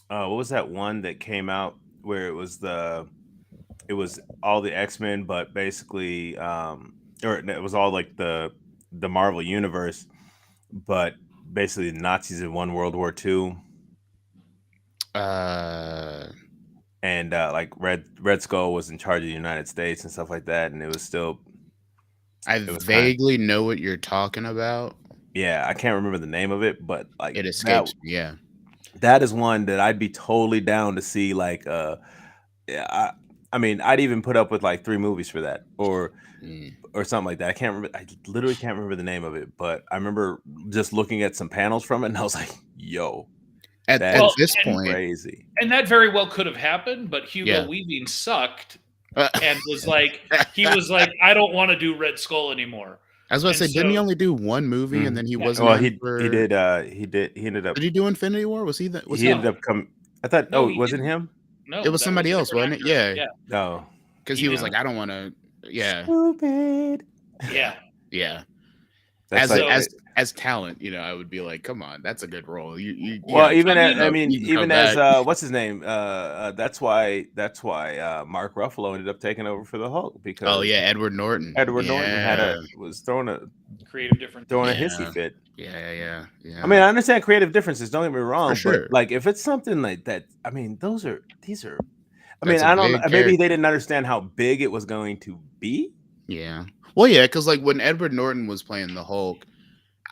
What was that one that came out where it was all the X-Men, but basically, or it was all like the Marvel universe, but basically the Nazis had won World War II. And like Red Skull was in charge of the United States and stuff like that, and it was still. I vaguely know what you're talking about. Yeah, I can't remember the name of it, but like It escapes me. Yeah. that is one that I'd be totally down to see. Like, yeah, I mean, I'd even put up with like 3 movies for that, or something like that. I can't remember. I literally can't remember the name of it, but I remember just looking at some panels from it, and I was like, "Yo, At this point, crazy." And that very well could have happened, but Hugo Weaving sucked and was like, I don't want to do Red Skull anymore. I was about to say, didn't he only do one movie and then he wasn't? Well, he did. He ended up. Did he do Infinity War? Was he that? He ended up coming. I thought. No, was it him? No, it was somebody else, wasn't it? Yeah. Yeah. No. Because he was like, I don't want to. Yeah. Stupid. Yeah. Yeah. That's as talent, I would be like, come on, that's a good role. Well, even as what's his name? That's why Mark Ruffalo ended up taking over for the Hulk because Edward Norton. Norton was throwing a creative difference, throwing a hissy fit. Yeah. I mean, I understand creative differences. Don't get me wrong, For sure. but like if it's something like that, I mean, these are. I That's mean, I don't. big Maybe character. they didn't understand how big it was going to be. Yeah. Well, yeah, because like when Edward Norton was playing the Hulk,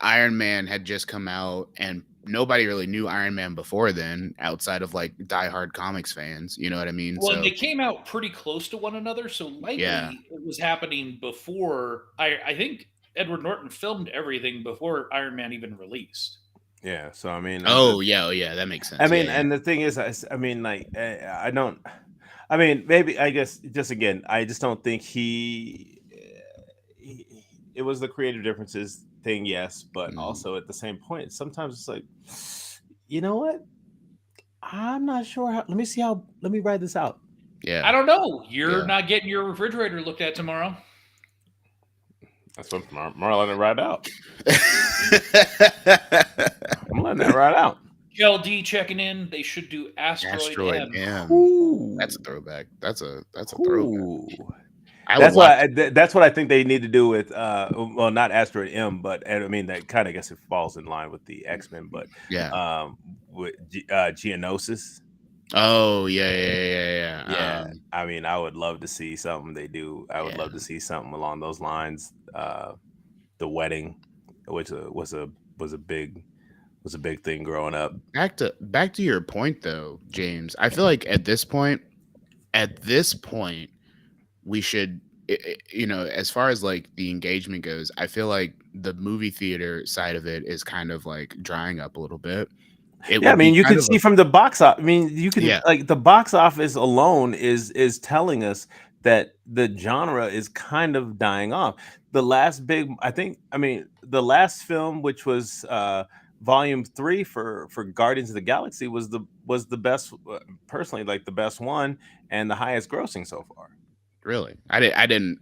Iron Man had just come out, and nobody really knew Iron Man before then, outside of like diehard comics fans. You know what I mean? Well, and they came out pretty close to one another, so likely it was happening before. I think Edward Norton filmed everything before Iron Man even released. Yeah. So I mean. Yeah, that makes sense. I mean, and the thing is, I mean, like, I don't. I mean, maybe I guess just again, I just don't think he it was the creative differences thing, yes, but Mhm. also at the same point, sometimes it's like, you know what? I'm not sure how. Let me ride this out. Yeah. I don't know. You're Yeah. not getting your refrigerator looked at tomorrow. That's what I'm letting it ride out. I'm letting that ride out. Kel D checking in. They should do Asteroid, M. M. Ooh. That's a throwback. That's a throwback. Ooh. I That's would watch. that's what I think they need to do with well, not Asteroid M, but I mean that kind of, I guess it falls in line with the X-Men, but Yeah. with Geonosis. Oh yeah. Yeah, I mean, I would love to see something they do. I would love Yeah. to see something along those lines. The wedding, which was a big thing growing up. Back to your point though, James. I feel like at this point, we should, you know, as far as like the engagement goes, I feel like the movie theater side of it is kind of like drying up a little bit. Yeah, I mean, you can see from the box office. I mean, you can like the box office alone is telling us that the genre is kind of dying off. The last big, the last film, which was volume 3 for Guardians of the Galaxy, was the best, personally, like the best one and the highest grossing so far. Really? Again,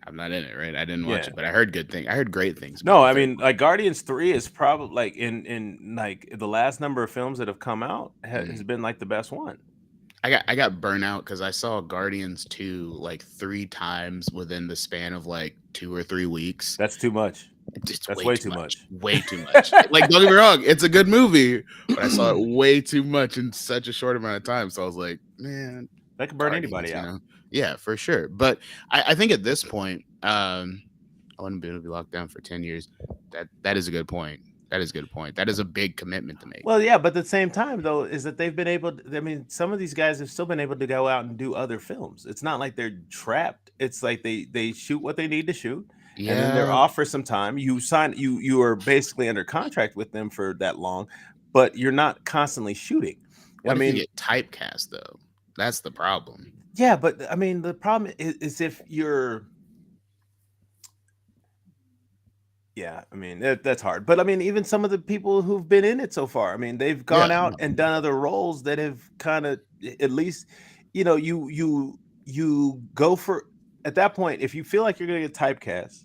I'm not in it, right? I didn't watch it, but I heard good things. I heard great things. No, I mean, like Guardians 3 is probably like in like the last number of films that have come out has been like the best one. I got burnt out because I saw Guardians 2 like 3 times within the span of like 2 or 3 weeks. That's too much. That's way too much. Way too much. Like, don't get me wrong, it's a good movie, but I saw it way too much in such a short amount of time. So I was like, man, that could burn anybody out. You know? Yeah, for sure. But I think at this point, I wouldn't be able to be locked down for 10 years. That is a good point. That is a good point. That is a big commitment to make. Well, yeah, but at the same time, though, is that they've been able to, I mean, some of these guys have still been able to go out and do other films. It's not like they're trapped. It's like they shoot what they need to shoot. Yeah. And then they're off for some time. You are basically under contract with them for that long, but you're not constantly shooting. What if you get typecast, though? That's the problem. Yeah, but I mean, the problem is if you're. Yeah, I mean, that's hard. But I mean, even some of the people who've been in it so far, I mean, they've gone out and done other roles that have kind of, at least, you know, you go for, at that point, if you feel like you're going to get typecast,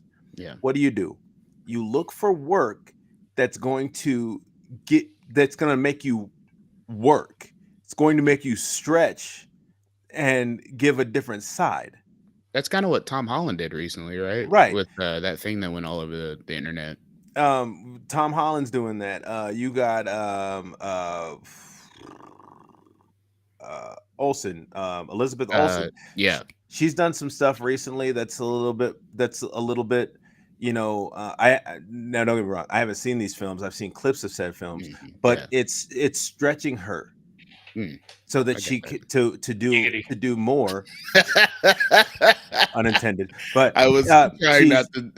what do? You look for work that's going to make you work. It's going to make you stretch and give a different side. That's kind of what Tom Holland did recently, right? Right. With that thing that went all over the internet. Tom Holland's doing that. You got Olsen, Elizabeth Olsen. Yeah. She's done some stuff recently that's a little bit, you know, now don't get me wrong, I haven't seen these films. I've seen clips of said films, but it's stretching her. So that she could to do more, unintended. But I was trying not to.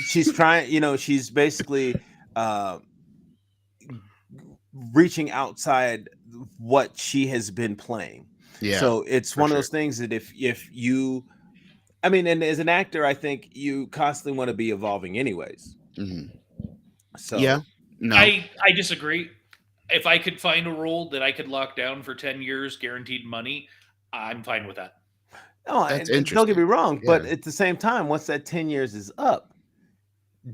She's trying, you know, she's basically reaching outside what she has been playing. Yeah. So it's one of those things that if you, I mean, and as an actor, I think you constantly want to be evolving, anyways. So yeah, no, I disagree. If I could find a role that I could lock down for 10 years, guaranteed money, I'm fine with that. Oh, that's interesting. Don't get me wrong, but at the same time, once that 10 years is up,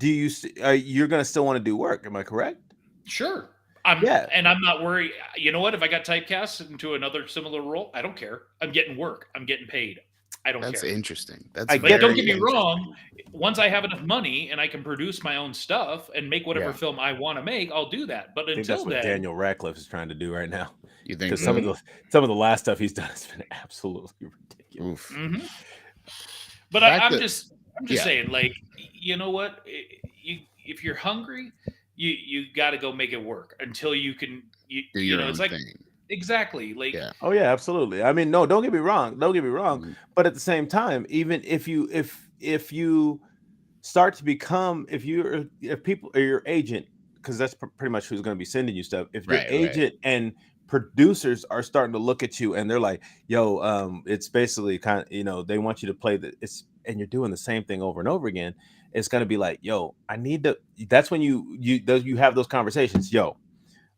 you're going to still want to do work? Am I correct? Sure. And I'm not worried. You know what? If I got typecast into another similar role, I don't care. I'm getting work. I'm getting paid. I don't care. That's interesting. Don't get me wrong. Once I have enough money and I can produce my own stuff and make whatever film I want to make, I'll do that. But until that's what Daniel Radcliffe is trying to do right now. You think? Because some of the last stuff he's done has been absolutely ridiculous. Mm-hmm. But I'm just saying, like, you know what? If you're hungry, you got to go make it work until you can. You know, it's like thing. Exactly. Like, oh yeah, absolutely. I mean, no, don't get me wrong. But at the same time, even if you start to become, if people are your agent, because that's pretty much who's going to be sending you stuff. If your agent and producers are starting to look at you and they're like, yo, it's basically kind of, they want you to play and you're doing the same thing over and over again. It's going to be like, yo, I need to, that's when you have those conversations. Yo,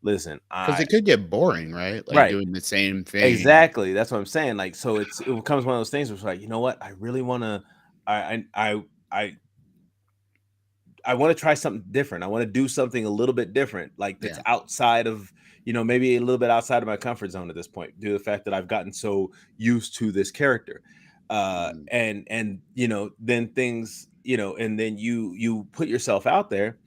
listen, Because it could get boring, right? Like Right. doing the same thing. Exactly. That's what I'm saying. Like, so it becomes one of those things where it's like, you know what? I really want to, I want to try something different. I want to do something a little bit different, like that's outside of, maybe a little bit outside of my comfort zone at this point, due to the fact that I've gotten so used to this character. And then things, and then you put yourself out there,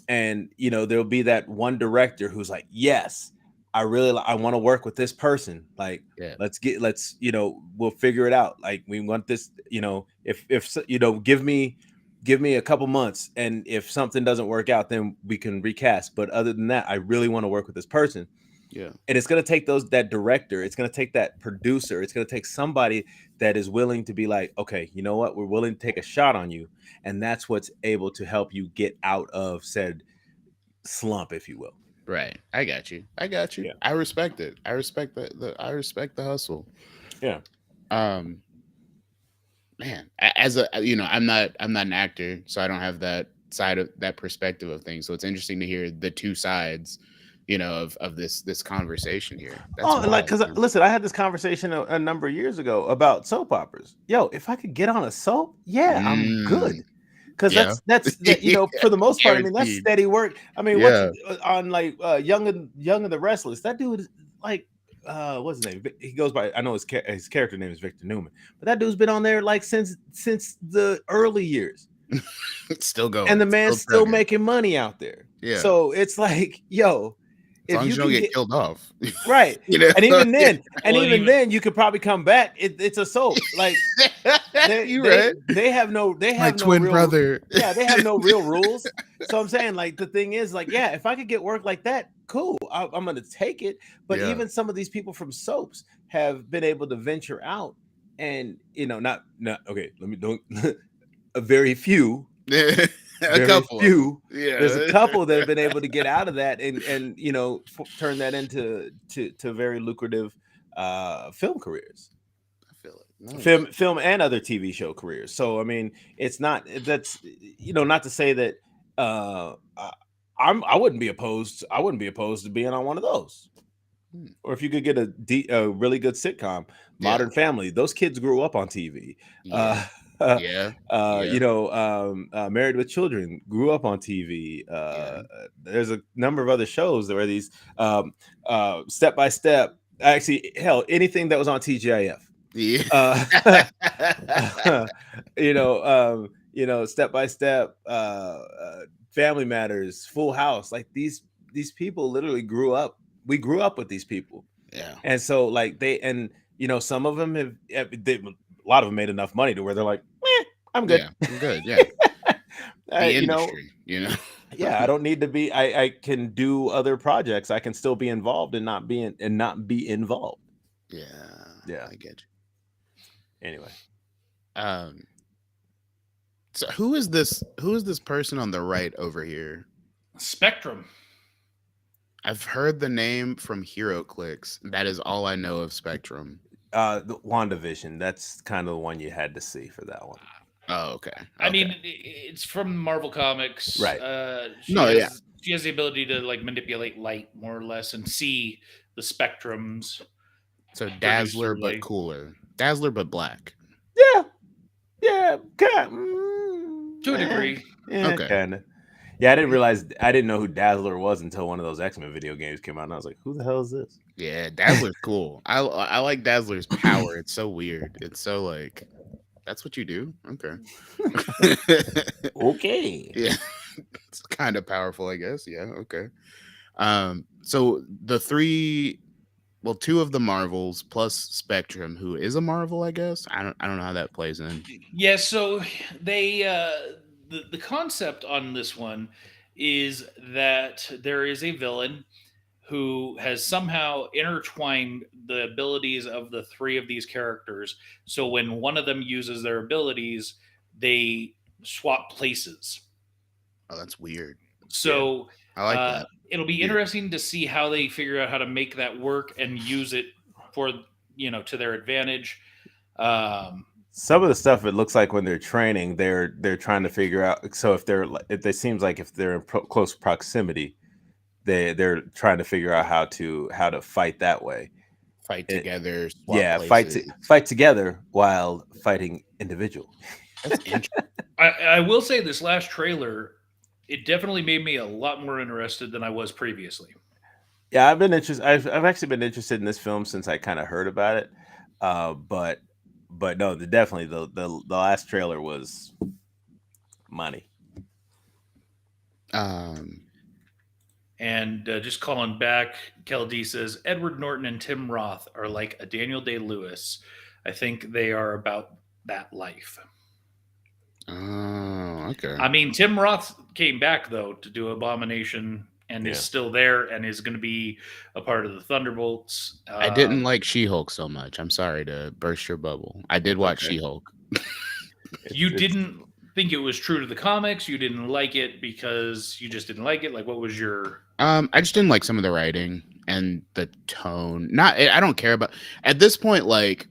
and there'll be that one director who's like, yes, I want to work with this person. Like, let's we'll figure it out. Like, we want this, if give me a couple months, and if something doesn't work out, then we can recast. But other than that, I really want to work with this person. Yeah. And it's going to take that director, it's going to take that producer, it's going to take somebody that is willing to be like, okay, you know what, we're willing to take a shot on you. And that's what's able to help you get out of said slump, if you will. Right. I got you. Yeah. I respect it. I respect I respect the hustle. Yeah. Man, as I'm not an actor, so I don't have that side of that perspective of things. So it's interesting to hear the two sides, of this conversation here. That's because listen, I had this conversation a number of years ago about soap operas. Yo, if I could get on a soap, I'm good. Because that's for the most part, I mean, that's steady work. I mean, on like Young and the Restless, that dude, like, what's his name? He goes by, I know his character name is Victor Newman, but that dude's been on there like since the early years. Still going, and the man's still making money out there. Yeah. So it's like, yo, as long as you don't get killed off, right? And even then, you could probably come back. It's a soap. Like they have no twin real, brother. Yeah, they have no real rules. So I'm saying, like, the thing is, like, yeah, if I could get work like that, cool, I'm gonna take it. But even some of these people from soaps have been able to venture out, and not okay. Let me don't a very few. A couple. Few. Yeah. There's a couple that have been able to get out of that and turn that into very lucrative film careers. I feel it. Nice. Film and other TV show careers. So I mean, it's not that's not to say that I wouldn't be opposed. I wouldn't be opposed to being on one of those. Or if you could get a really good sitcom, Modern Family. Those kids grew up on TV. Yeah. Married with Children grew up on TV. There's a number of other shows that were these Step by Step. Actually, hell, anything that was on TGIF. Step by Step, Family Matters, Full House. Like these people literally grew up. We grew up with these people. Yeah. And so like some of them a lot of them made enough money to where they're like, I'm good. Yeah, I'm good. Yeah. The industry, Yeah, I don't need to be. I can do other projects. I can still be involved and not be involved. Yeah. I get you. Anyway, so who is this person on the right over here? Spectrum. I've heard the name from HeroClix. That is all I know of Spectrum. The WandaVision. That's kind of the one you had to see for that one. Oh, okay. I mean, it's from Marvel Comics, right? She has the ability to like manipulate light more or less and see the spectrums. So Dazzler, but cooler. Dazzler, but black. Yeah, to a degree. Yeah, okay. Kinda. Yeah, I didn't know who Dazzler was until one of those X-Men video games came out, and I was like, who the hell is this? Yeah, Dazzler's cool. I like Dazzler's power. It's so weird. It's so like, that's what you do? Okay. Okay. Yeah. It's kind of powerful, I guess. Yeah, okay. So the two of the Marvels plus Spectrum, who is a Marvel, I guess. I don't know how that plays in. Yeah, so they the concept on this one is that there is a villain who has somehow intertwined the abilities of the three of these characters. So when one of them uses their abilities, they swap places. Oh, that's weird. So I like that. it'll be Yeah. interesting to see how they figure out how to make that work and use it for to their advantage. Some of the stuff it looks like when they're training, they're trying to figure out. So if it seems like if they're in close proximity, they're trying to figure out how to fight that way. Fight together. Yeah, places. fight together while fighting individual. That's interesting. I will say this last trailer, it definitely made me a lot more interested than I was previously. Yeah, I've been interested. I've actually been interested in this film since I kind of heard about it. But no, definitely the last trailer was money. And just calling back, Kel D says Edward Norton and Tim Roth are like a Daniel Day-Lewis. I think they are about that life. Oh, okay. I mean, Tim Roth came back though to do Abomination and is still there and is going to be a part of the Thunderbolts. I didn't like She-Hulk so much. I'm sorry to burst your bubble. I did watch She-Hulk. You didn't think it was true to the comics? You didn't like it because you just didn't like it? Like, what was your... I just didn't like some of the writing and the tone. I don't care about... At this point, like,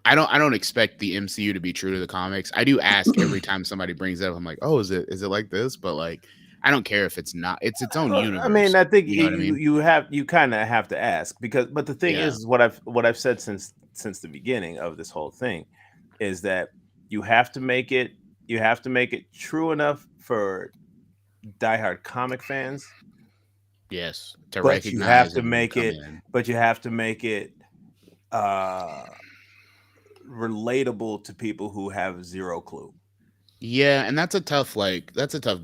I don't expect the MCU to be true to the comics. I do ask every time somebody brings it up. I'm like, oh, is it like this? But like, I don't care if it's not. It's its own universe. I mean, I think you know what I mean? you kind of have to ask but the thing is what I've said since the beginning of this whole thing is that you have to make it true enough for diehard comic fans. Yes, to but recognize. You have to make it. But you have to make it relatable to people who have zero clue. Yeah, and that's a tough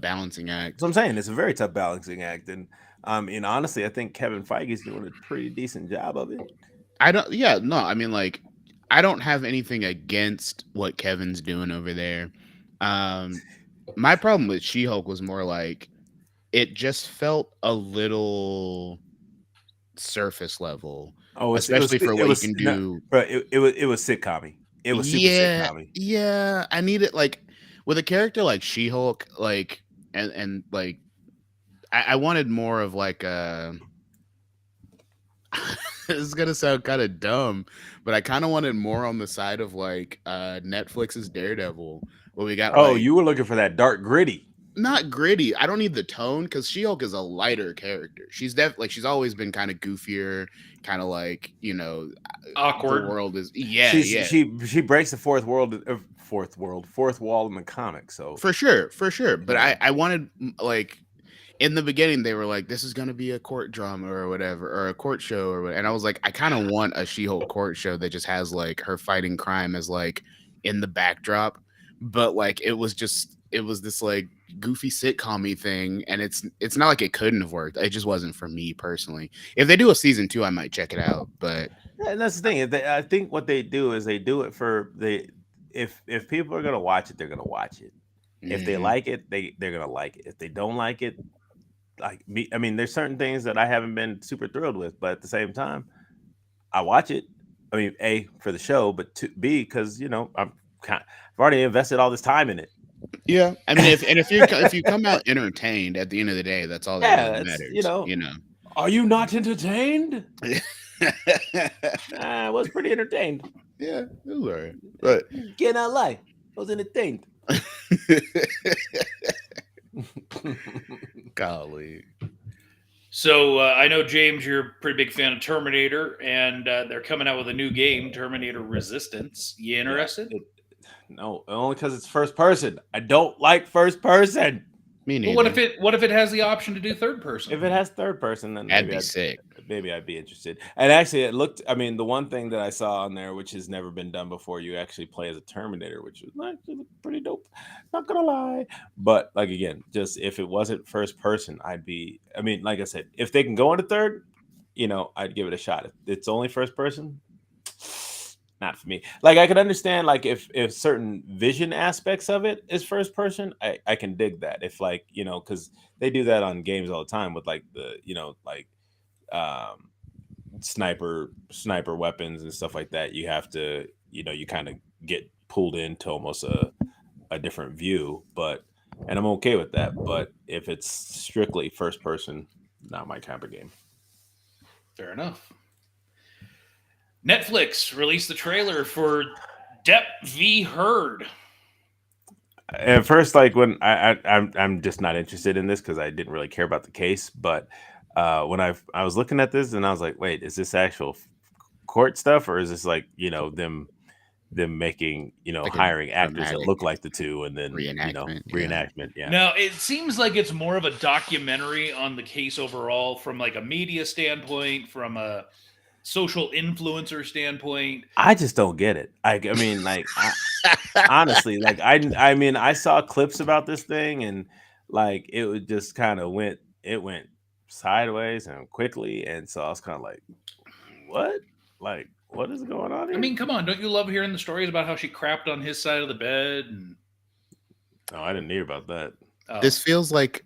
balancing act. So I'm saying it's a very tough balancing act, and honestly, I think Kevin Feige's doing a pretty decent job of it. I mean, like, I don't have anything against what Kevin's doing over there. My problem with She-Hulk was more like it just felt a little surface level. Oh, especially for what you can do. But it was sitcom-y. It was super sitcom-y. Yeah, I need it like with a character like She-Hulk, like and like I wanted more of like a. This is gonna sound kind of dumb, but I kind of wanted more on the side of like Netflix's Daredevil, where we got. Oh, like, you were looking for that dark gritty. Not gritty. I don't need the tone because She-Hulk is a lighter character. She's she's always been kind of goofier, kind of like awkward. The world is She breaks the fourth wall in the comics. So for sure. But I wanted like. In the beginning, they were like, "This is going to be a court drama or whatever, or a court show or whatever." And I was like, I kind of want a She-Hulk court show that just has like her fighting crime as like in the backdrop, but like it was this like goofy sitcom-y thing, and it's not like it couldn't have worked. It just wasn't for me personally. If they do a season 2, I might check it out. But and that's the thing. I think what they do is they do it for if people are gonna watch it, they're gonna watch it. If they like it, they're gonna like it. If they don't like it. Like me, I mean, there's certain things that I haven't been super thrilled with, but at the same time, I watch it. I mean, A, for the show, but B, because I've already invested all this time in it. Yeah, I mean, if you come out entertained at the end of the day, that's all that matters. Are you not entertained? I was pretty entertained. Yeah, it was all right. But cannot lie, I was entertained. Golly. So I know, James, you're a pretty big fan of Terminator, and they're coming out with a new game, Terminator Resistance. You interested? No, only because it's first person. I don't like first person. Me neither. Well, what if it has the option to do third person? If it has third person, then that'd be sick. Maybe I'd be interested. And actually, it looked. I mean, the one thing that I saw on there, which has never been done before, you actually play as a Terminator, which was actually pretty dope. Not gonna lie, but like again, just if it wasn't first person, I'd be. I mean, like I said, if they can go into third, I'd give it a shot. If it's only first person, not for me. Like I could understand, like if certain vision aspects of it is first person, I can dig that. If like because they do that on games all the time with like the sniper weapons and stuff like that. You have to you kind of get pulled into almost a different view. But and I'm okay with that. But if it's strictly first person, not my type of game. Fair enough. Netflix released the trailer for Depp v. Heard. At first, like when I'm just not interested in this because I didn't really care about the case. But when I was looking at this and I was like, wait, is this actual court stuff or is this like them making Like a hiring actors that dramatic look like the two and then reenactment, yeah. reenactment? Yeah. Now, it seems like it's more of a documentary on the case overall from like a media standpoint, from a social influencer standpoint. I just don't get it. I mean, like, honestly, like, I mean, I saw clips about this thing, and like, it would just kind of went sideways and quickly, and so I was kind of like, what? Like, what is going on here? I mean, come on, don't you love hearing the stories about how she crapped on his side of the bed? And no, I didn't hear about that. This feels like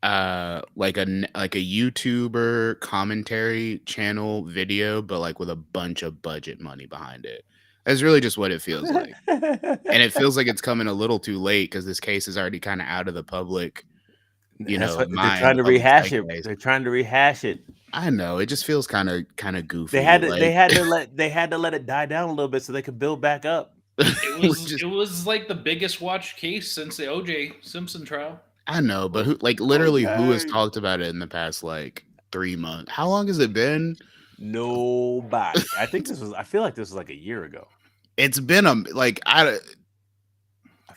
a YouTuber commentary channel video, but like with a bunch of budget money behind it. That's really just what it feels like. And it feels like it's coming a little too late because this case is already kind of out of the public. They're trying to rehash it. They're trying to rehash it. I know. It just feels kind of goofy. They had to let it die down a little bit so they could build back up. It was like the biggest watched case since the O.J. Simpson trial. I know, but who has talked about it in the past like 3 months? How long has it been? Nobody. I feel like this was like a year ago. It's been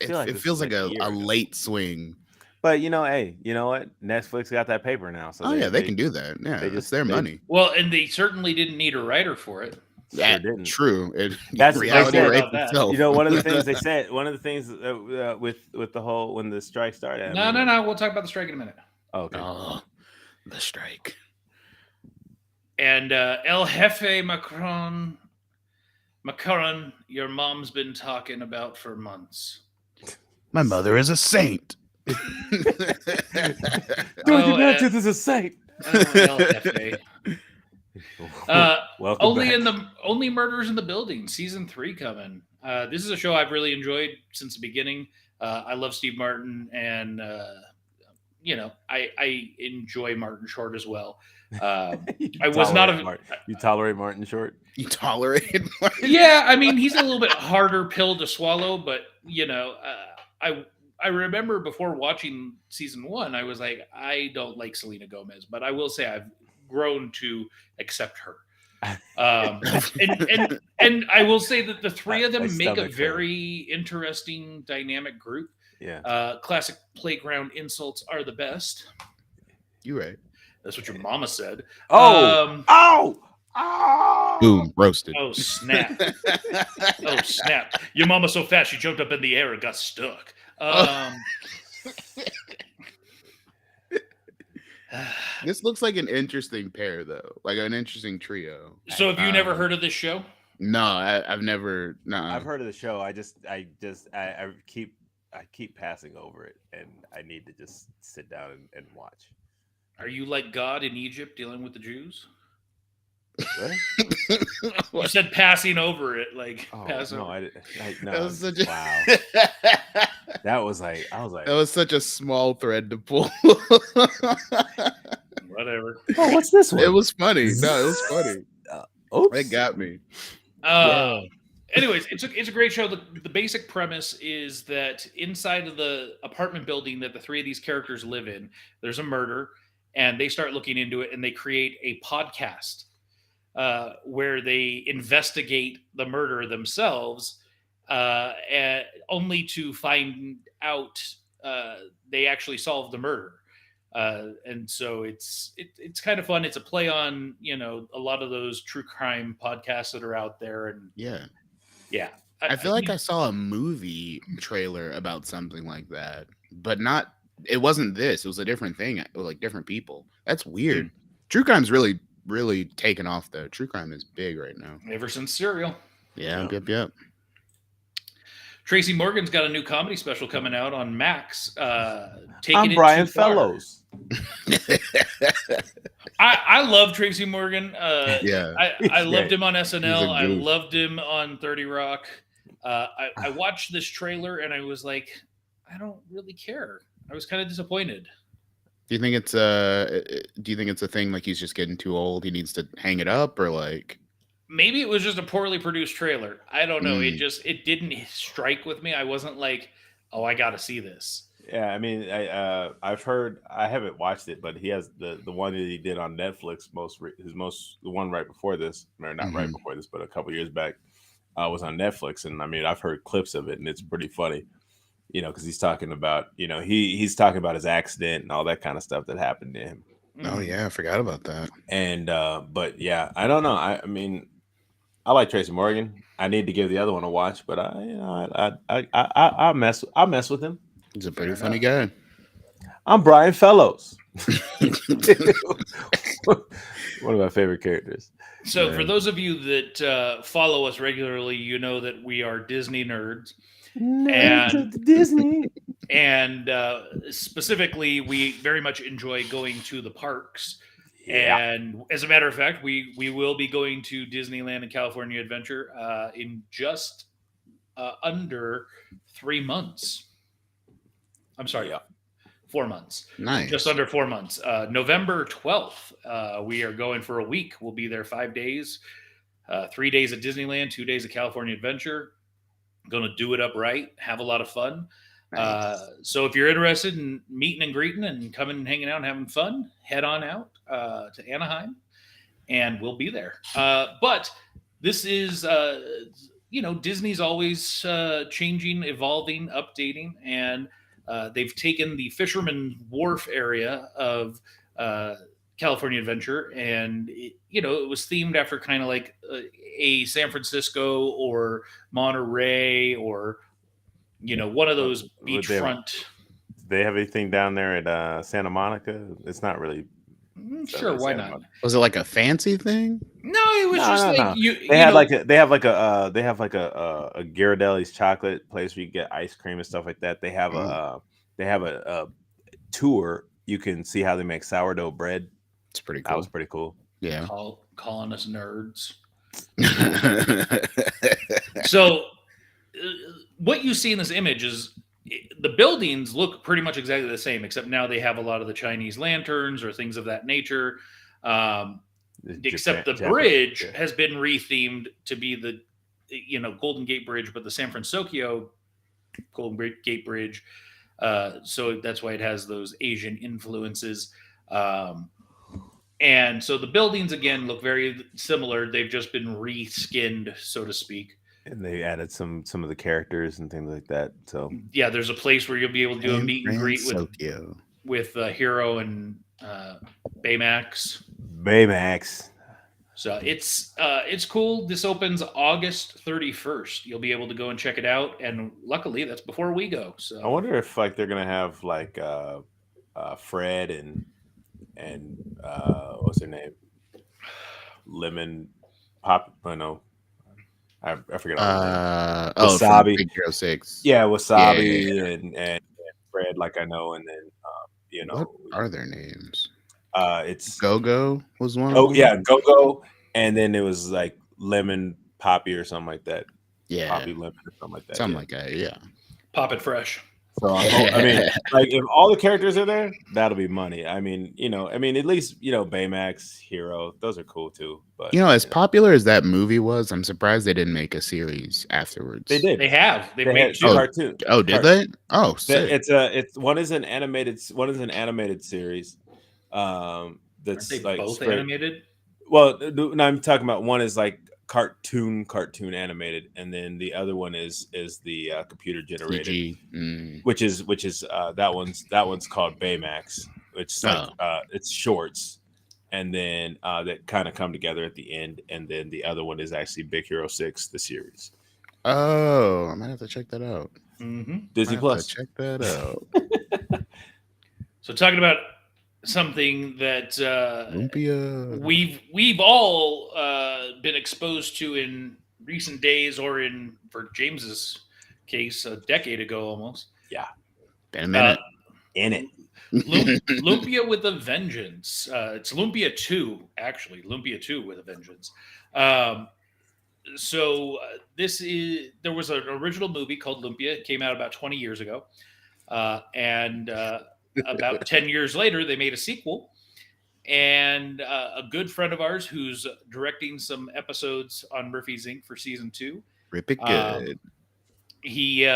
it feels like a late swing. But hey, you know what? Netflix got that paper now, so they can do that. Yeah, it's their money. Well, and they certainly didn't need a writer for it. That didn't. True. That's reality right itself. One of the things they said. One of the things with the whole when the strike started. No. We'll talk about the strike in a minute. Okay. Oh, the strike. And El Jefe Macron, your mom's been talking about for months. My mother is a saint. Don't imagine this is a saint. El Jefe. Welcome back. Only Murders in the Building, season 3 coming. This is a show I've really enjoyed since the beginning. I love Steve Martin, and I enjoy Martin Short as well. I was not a. You tolerate Martin Short? You tolerate Martin? Yeah, I mean he's a little bit harder pill to swallow, but I remember before watching season 1, I was like, I don't like Selena Gomez, but I will say I've grown to accept her. And I will say that the three of them make a very interesting dynamic group. Yeah. Classic playground insults are the best. You're right. That's what your mama said. Oh! Boom, roasted. Oh, snap. Oh, snap. Your mama's so fast, she jumped up in the air and got stuck. This looks like an interesting pair, though. Like an interesting trio. So have you never heard of this show? No, I've never. No, I've heard of the show. I keep passing over it, and I need to just sit down and watch. Are you like God in Egypt dealing with the Jews? What? You said passing over it, like no, over. No, that was such wow. That was like, I was like, that was such a small thread to pull. Whatever. Oh, what's this one? It was funny. No, it was funny. Oops. It got me. Anyways, it's a great show. The basic premise is that inside of the apartment building that the three of these characters live in, there's a murder, and they start looking into it, and they create a podcast where they investigate the murder themselves, and only to find out they actually solved the murder. And so it's kind of fun. It's a play on a lot of those true crime podcasts that are out there, and yeah. I feel like I saw a movie trailer about something like that, but not. It wasn't this. It was a different thing. It was like different people. That's weird. True crime's really, really taken off though. True crime is big right now. Ever since Serial. Yeah. Yep. Tracy Morgan's got a new comedy special coming out on Max. I'm Brian Fellows. I love Tracy Morgan. Yeah, I loved him on SNL. I goof. loved him on 30 Rock. I watched this trailer and I was like, I don't really care. I was kind of disappointed. Do you think it's a thing like he's just getting too old? He needs to hang it up, or like? Maybe it was just a poorly produced trailer. I don't know. Mm. It didn't strike with me. I wasn't like, oh, I got to see this. Yeah, I mean, I've heard, I haven't watched it, but he has the one that he did on Netflix, the one right before this, or not right Mhm. before this, but a couple years back, was on Netflix, and I mean, I've heard clips of it, and it's pretty funny, because he's talking about, he's talking about his accident and all that kind of stuff that happened to him, Oh yeah, I forgot about that. and but yeah, I don't know, I mean, I like Tracy Morgan. I need to give the other one a watch, but I mess with him. He's a pretty Fair funny guy. I'm Brian Fellows. One of my favorite characters. So, for Yeah. those of you that follow us regularly, you know that we are Disney nerds. Nerds And- of Disney. And specifically, we very much enjoy going to the parks. Yeah. And as a matter of fact, we will be going to Disneyland and California Adventure in just under 3 months. I'm sorry, Yeah. 4 months. Nice. Just under 4 months. November 12th, we are going for a week. We'll be there 5 days, 3 days at Disneyland, 2 days at California Adventure. Going to do it up right, have a lot of fun. Nice. So if you're interested in meeting and greeting and coming and hanging out and having fun, head on out to Anaheim, and we'll be there. But this is, Disney's always changing, evolving, updating, and they've taken the Fisherman Wharf area of California Adventure, and it was themed after kind of like a San Francisco or Monterey or one of those Would they have- beachfront. They have anything down there at Santa Monica? It's not really. Sure, why Santa not? Monica. Was it like a fancy thing? No, it was No, just no, like no. you. They have like a Ghirardelli's chocolate place where you get ice cream and stuff like that. They have a tour. You can see how they make sourdough bread. It's pretty That cool. was pretty cool. Yeah. calling us nerds. So, what you see in this image is the buildings look pretty much exactly the same, except now they have a lot of the Chinese lanterns or things of that nature. Except the bridge yeah. has been rethemed to be the Golden Gate Bridge, but the San Francisco Golden Gate Bridge. So that's why it has those Asian influences. And so the buildings again look very similar. They've just been reskinned, so to speak. And they added some of the characters and things like that. So Yeah, there's a place where you'll be able to do a meet and greet Tokyo. with Hero and Baymax. Baymax. So it's cool. This opens August 31st. You'll be able to go and check it out. And luckily, that's before we go. So I wonder if like they're gonna have like Fred and what's her name? Lemon Pop. Oh no, I forget. From Wasabi. Big Hero 6. Yeah, Wasabi and Fred, like I know, and then What are their names? it's Go-Go was one. oh of them? yeah, Go, and then it was like Lemon Poppy or something like that. Yeah, Poppy Lemon or something like that. something yeah. like that. Yeah. Pop It Fresh. So I mean, like if all the characters are there, that'll be money. I mean, at least Baymax, Hero, those are cool too. But As popular as that movie was, I'm surprised they didn't make a series afterwards. they did. They have. They've They made had two. two cartoons. Oh, did they? Oh, sick. It's one is an animated series. Aren't That's they like both straight- animated? Well, no, I'm talking about one is like cartoon animated, and then the other one is the computer generated, CG. Mm. which is that one's called Baymax, which is like it's shorts, and then that kind of come together at the end, and then the other one is actually Big Hero 6, the series. Oh, I might have to check that out. Mm-hmm. Disney Might have Plus. to check that out. So talking about something that Lumpia. we've all been exposed to in recent days, or for James's case, a decade ago almost. Been a minute. In it. Lumpia with a Vengeance. It's Lumpia 2, actually. Lumpia 2 with a Vengeance. There was an original movie called Lumpia. It came out about 20 years ago. and about 10 years later, they made a sequel. And a good friend of ours who's directing some episodes on Murphy's Inc. for season 2. Rip it Um, good. he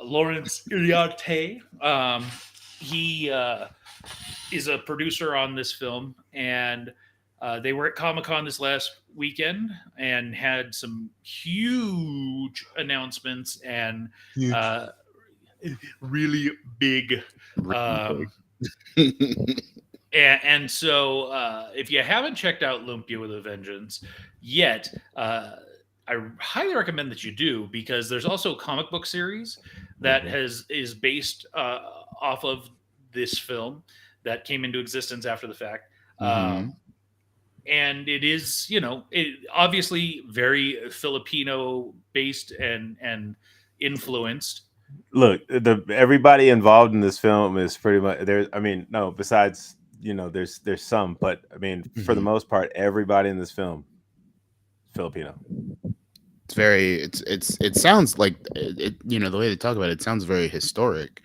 Lawrence Iriarte. He is a producer on this film, and they were at Comic-Con this last weekend and had some huge announcements and really big. And so if you haven't checked out Lumpia with a Vengeance yet, I highly recommend that you do, because there's also a comic book series that is based off of this film that came into existence after the fact. And it is, obviously very Filipino based and influenced. Look, everybody involved in this film is pretty much there. I mean, no, besides, there's some, but I mean, for the most part, everybody in this film Filipino. It's very it sounds like it, the way they talk about it sounds very historic,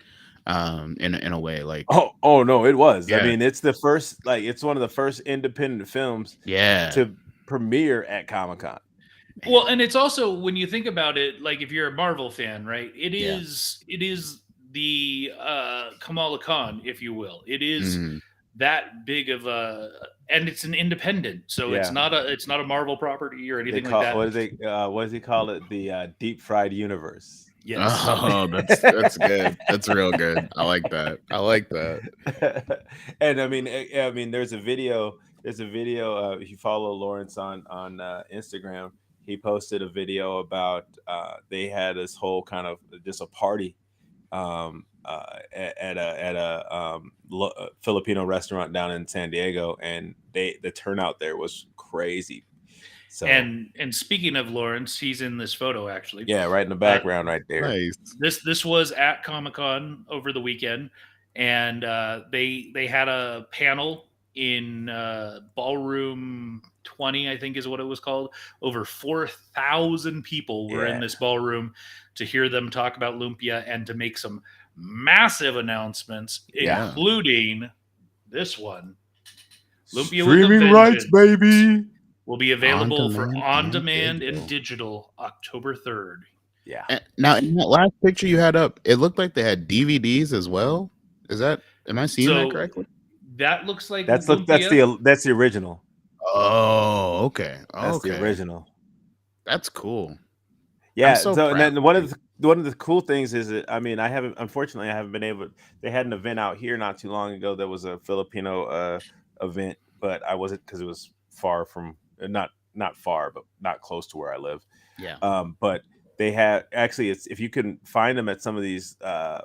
in a way, like oh no, it was. Yeah. I mean, it's the first, it's one of the first independent films to premiere at Comic-Con. Well, and it's also, when you think about it, like if you're a Marvel fan, right? It is the Kamala Khan, if you will. It is that big of a, and it's an independent, so it's not a Marvel property or anything like that. What does he call it? The deep fried universe. Yes. Oh, that's good. That's real good. I like that. And I mean, there's a video. If you follow Lawrence on Instagram, he posted a video about they had this whole kind of just a party at a Filipino restaurant down in San Diego, and the turnout there was crazy. So, and speaking of Lawrence, he's in this photo actually. Yeah, right in the background, right there. Nice. This was at Comic-Con over the weekend, and they had a panel in Ballroom 20, I think is what it was called. Over 4,000 people were in this ballroom to hear them talk about Lumpia and to make some massive announcements, including this one. Lumpia Streaming rights, baby. Will be available for on-demand and digital October 3rd. Yeah. And now, in that last picture you had up, it looked like they had DVDs as well. Am I seeing that correctly? That looks like that's the original. Oh, okay. That's the original. That's cool. Yeah. So and then one of the cool things is that, I mean, I haven't been able. They had an event out here not too long ago that was a Filipino event, but I wasn't, because it was far from, not far, but not close to where I live. Yeah. But they had, actually, it's, if you can find them at some of these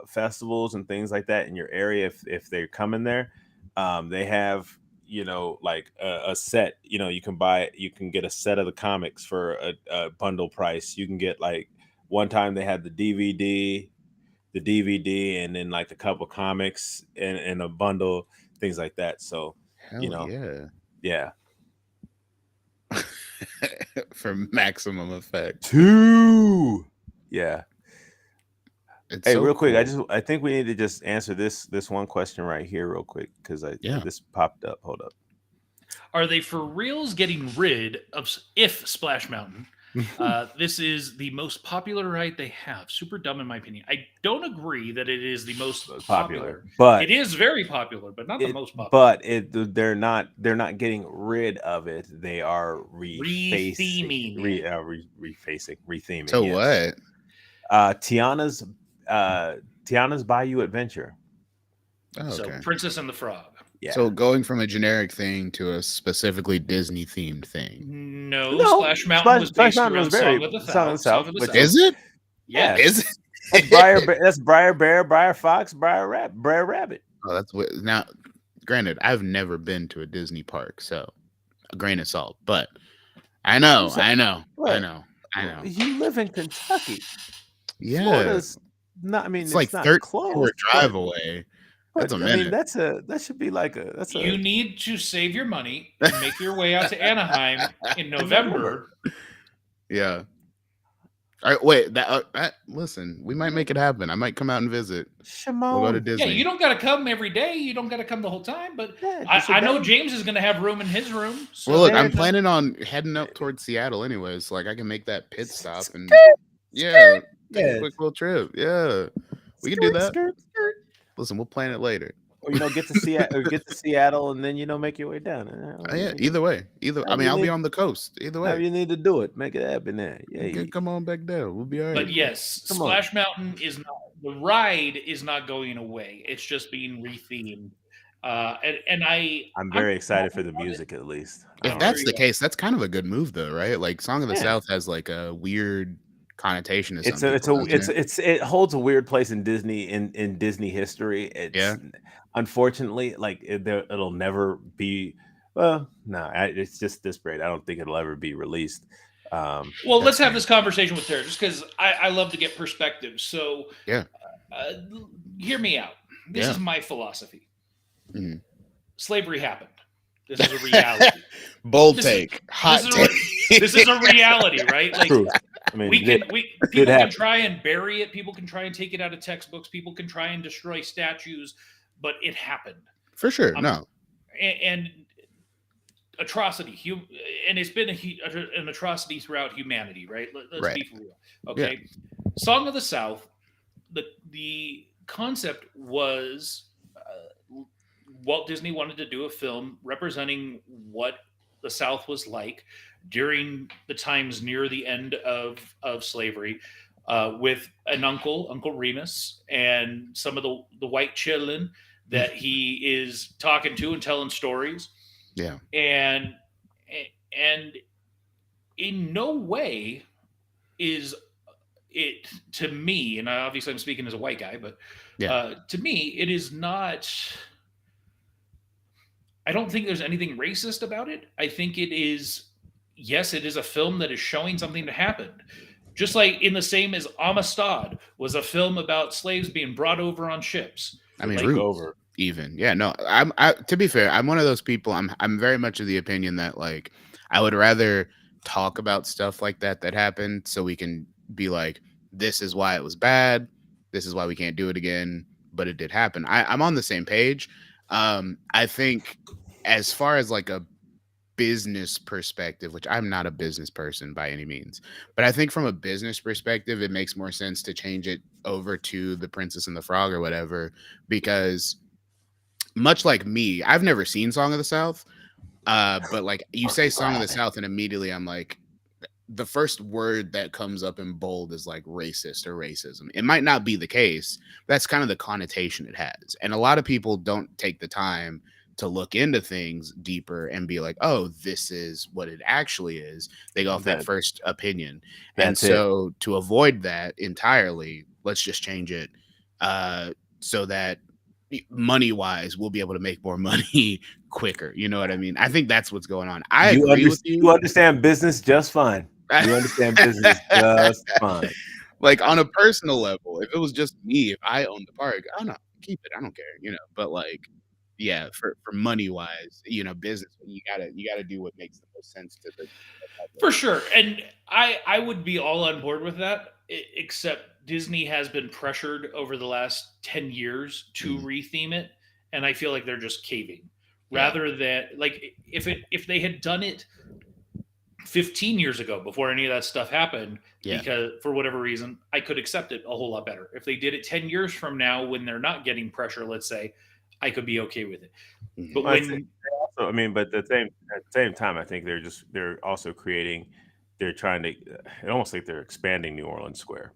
festivals and things like that in your area, if they're coming there, they have, like a set, you can get a set of the comics for a bundle price. You can get, like, one time they had the DVD, and then like a couple comics in a bundle, things like that. So, yeah. For maximum effect. 2. Yeah. Hey, real quick, I think we need to just answer this one question right here real quick, because this popped up. Hold up. Are they for reals getting rid of Splash Mountain? This is the most popular ride they have. Super dumb in my opinion. I don't agree that it is the most popular, but it is very popular, but not the most popular. But they're not getting rid of it. They are retheming. Retheming. So what? Tiana's Bayou Adventure. Oh, okay. So Princess and the Frog. Yeah. So going from a generic thing to a specifically Disney themed thing. No, Splash Mountain was based around Song of the South. Is it? Yeah. Is it? That's Briar Bear, Briar Fox, Briar Rabbit. Oh, that's what. Now, granted, I've never been to a Disney park, so a grain of salt. But I know. You live in Kentucky. Yeah. Florida's not. I mean, it's like not 13-hour drive away. That's a minute. That should be like You need to save your money and make your way out to Anaheim in November. Yeah. All right, wait. Listen, we might make it happen. I might come out and visit. We'll go to Shimon. Yeah, Disney. you don't got to come every day. You don't got to come the whole time. But Yeah, just a I know day. James is going to have room in his room. So Well, look, Yeah, I'm no. planning on heading up towards Seattle anyways, so like I can make that pit stop and take a Yeah. quick little trip. Yeah, we can do that. Listen, we'll plan it later. Or get to Seattle and then make your way down. Yeah, either way, I mean, you I'll be need- on the coast. Either way, you need to do it. Make it happen there. you Yeah. can come on back there. We'll be all right. But yes, Come on. Splash Mountain is not, the ride is not going away. It's just being rethemed. And I'm very excited for the music, at least. If that's the case, that's kind of a good move, though, right? Like, Song of the Yeah. South has like a weird connotation to It holds a weird place in Disney in Disney history. Unfortunately, like it'll never be. Well, no, it's just this great. I don't think it'll ever be released. well, let's have this conversation with Tara, just because I love to get perspective. So Yeah. Hear me out. This Yeah. is my philosophy. Mhm. Slavery happened. This is a reality. Bold This take, hot this take. This is a reality, right? Like, True. I mean, people can happen. try and bury it. People can try and take it out of textbooks. People can try and destroy statues, but it happened. For sure. No. And atrocity, and it's been an atrocity throughout humanity, right? Let's be for real. Okay. Song of the South, the concept was Walt Disney wanted to do a film representing what the South was like during the times near the end of slavery, with an Uncle Remus, and some of the white children that he is talking to and telling stories. Yeah. And in no way is it, to me, and obviously I'm speaking as a white guy, but to me, it is not. I don't think there's anything racist about it. I think it is. Yes, it is a film that is showing something that happened. Just like in the same as Amistad was a film about slaves being brought over on ships. I mean, Like, Roots, even. Yeah, no. To be fair, I'm one of those people. I'm very much of the opinion that like I would rather talk about stuff like that happened, so we can be like, this is why it was bad. This is why we can't do it again. But it did happen. I'm on the same page. I think as far as like a business perspective, which I'm not a business person by any means, but I think from a business perspective, it makes more sense to change it over to The Princess and the Frog or whatever, because much like me, I've never seen Song of the South, but like you say Song of the South and immediately I'm like, the first word that comes up in bold is like racist or racism. It might not be the case. That's kind of the connotation it has. And a lot of people don't take the time to look into things deeper and be like, oh, this is what it actually is. They go off that first opinion. And so to avoid that entirely, let's just change it so that money wise we'll be able to make more money quicker. You know what I mean? I think that's what's going on. I agree with you. You understand business just fine. You understand business just fine. Like on a personal level, if it was just me, if I owned the park, I don't know, keep it. I don't care, you know. But like, yeah, for money wise, you know, business, you gotta do what makes the most sense to the. For sure, and I would be all on board with that, except Disney has been pressured over the last 10 years to retheme it, and I feel like they're just caving. Rather than like if they had done it 15 years ago before any of that stuff happened, because for whatever reason, I could accept it a whole lot better. If they did it 10 years from now when they're not getting pressure, let's say, I could be okay with it. But but at the same time, I think they're also creating, they're trying to, it almost like they're expanding New Orleans Square,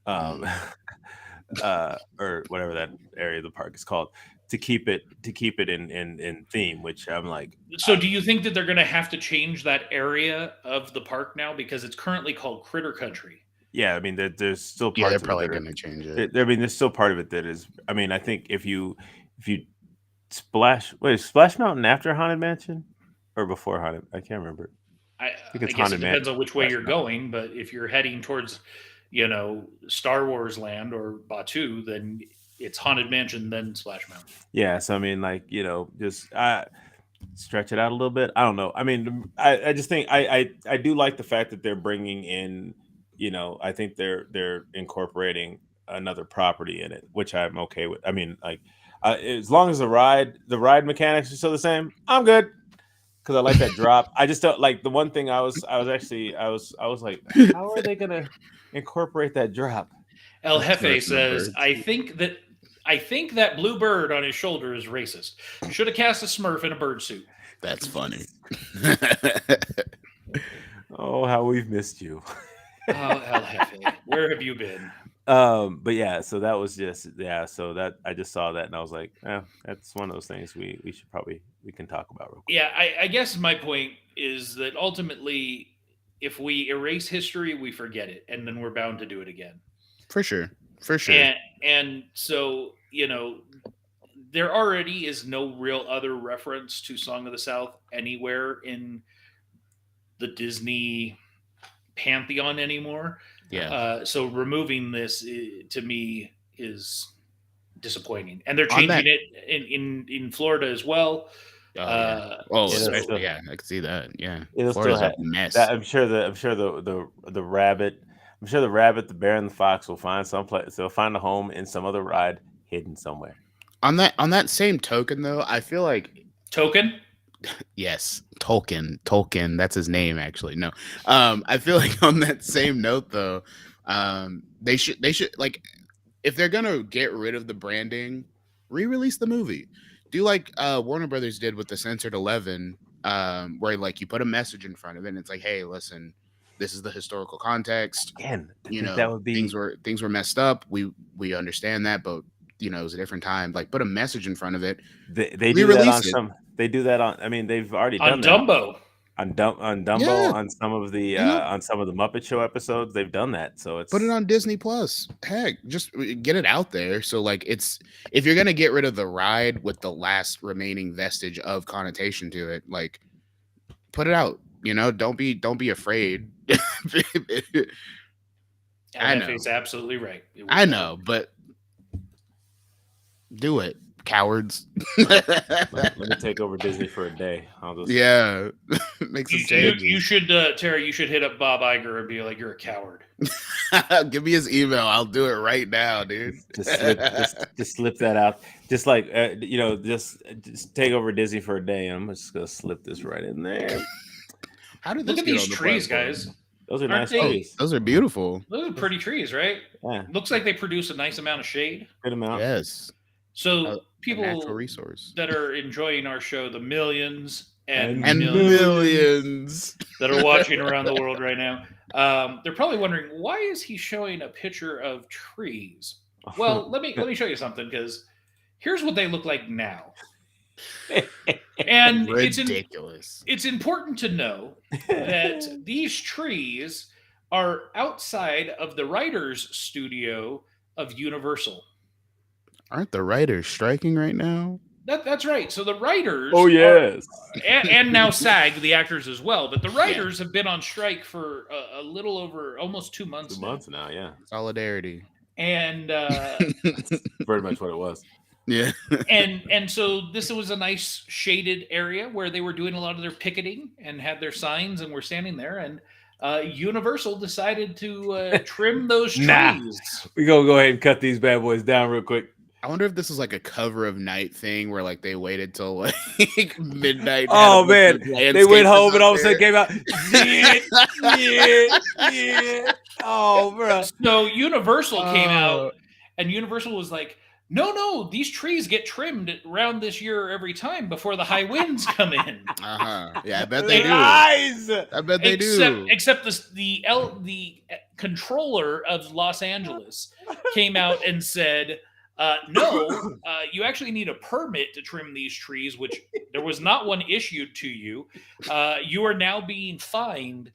or whatever that area of the park is called, to keep it in theme, which I'm like. So do you think that they're going to have to change that area of the park now, because it's currently called Critter Country? Yeah, I mean, there's still parts. Yeah, they're probably going to change it. I mean, there's still part of it that is. I mean, I think if you Splash Mountain after Haunted Mansion or before Haunted, I can't remember. I guess it depends on which way you're going, but if you're heading towards, Star Wars Land or Batuu, then it's Haunted Mansion, then Splash Mountain. Yeah, so I mean, like, just stretch it out a little bit. I don't know. I mean, I just think I do like the fact that they're bringing in I think they're incorporating another property in it, which I'm okay with. I mean, like, as long as the ride mechanics are still the same, I'm good. Because I like that drop. I just don't like the one thing I was like, how are they gonna incorporate that drop? El That's Jefe not says, birds. I think that blue bird on his shoulder is racist. Should have cast a Smurf in a bird suit. That's funny. Oh, how we've missed you. Oh, El Jefe, where have you been? But yeah, so that was just so that I just saw that and I was like, that's one of those things we can talk about real quick. Yeah, I guess my point is that ultimately, if we erase history, we forget it, and then we're bound to do it again. For sure. And so, there already is no real other reference to Song of the South anywhere in the Disney pantheon anymore. Yeah. So removing this to me is disappointing, and they're On changing that- it in Florida as well. Especially, I can see that. Yeah, It'll still Florida's have a mess. I'm sure the rabbit, the bear, and the fox will find someplace. They'll find a home in some other ride hidden somewhere. On that same token, though, I feel like Token. yes, Tolkien. That's his name, actually. No, I feel like on that same note, though, they should like if they're gonna get rid of the branding, re-release the movie. Do like Warner Brothers did with the Censored 11, where like you put a message in front of it, and it's like, hey, listen, this is the historical context. Again, That would be things were messed up. We understand that, but it was a different time. Like, put a message in front of it. They do that on some. They do that on. I mean, they've already done On that. Dumbo. On Dumbo, Yeah. on some of the Muppet Show episodes, they've done that. So it's Put it on Disney Plus. Heck, just get it out there. So like, if you're gonna get rid of the ride with the last remaining vestige of connotation to it, like, put it out. Don't be afraid. I know. He's absolutely right. I know, but do it, cowards. let me take over Disney for a day. I'll just Yeah, make some changes. You should, Terry. You should hit up Bob Iger and be like, "You're a coward." Give me his email. I'll do it right now, dude. just slip that out. Just like just take over Disney for a day. And I'm just gonna slip this right in there. How did Look this at get these on the trees, platform? guys. Those are Aren't nice they? trees. Those are beautiful. Those are pretty trees, right? Yeah, Looks like they produce a nice amount of shade. good amount. Yes, So a people natural resource. that are enjoying our show, the millions and And Millions. that are watching around the world right now, they're probably wondering, why is he showing a picture of trees? Well, let me show you something, because here's what they look like now. And Ridiculous. it's important to know that these trees are outside of the writer's studio of Universal. Aren't the writers striking right now? That's right. So the writers Oh yes. and now SAG, the actors as well, but the writers have been on strike for a little over almost 2 months. 2 months now. Yeah, Solidarity. And pretty much what it was. Yeah. and so this was a nice shaded area where they were doing a lot of their picketing and had their signs and were standing there, and Universal decided to trim those trees. Nah. We gonna go ahead and cut these bad boys down real quick. I wonder if this is like a cover of night thing where like they waited till like midnight. Oh man, they went home and all of a sudden came out. Yeah. Oh, bro. So Universal came out, and Universal was like, no, these trees get trimmed around this year every time before the high winds come in. Yeah, I bet they do. Eyes. I bet they do. Except the controller of Los Angeles came out and said, no, you actually need a permit to trim these trees, which there was not one issued to you. You are now being fined.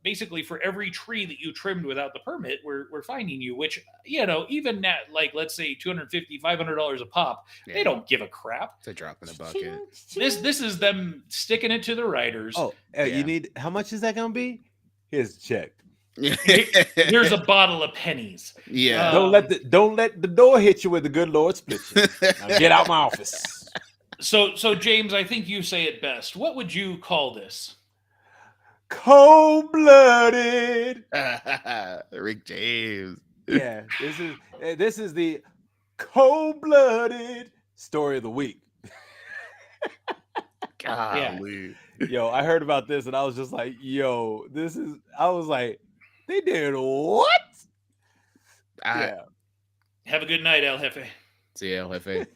Basically, for every tree that you trimmed without the permit, we're fining you, which, even at, like, let's say $250, $500 a pop, they don't give a crap. It's a drop in the bucket. This is them sticking it to the writers. Oh, Yeah. you need, how much is that gonna be? Here's a check. Here's a bottle of pennies. Yeah. Don't let the door hit you with the good Lord split you. Now get out my office. So James, I think you say it best. What would you call this? cold-blooded. Rick James. Yeah, this is the cold-blooded story of the week. Golly. Yo, I heard about this and I was just like, yo, I was like, they did what? Yeah. Have a good night, El Jefe. See El Jefe.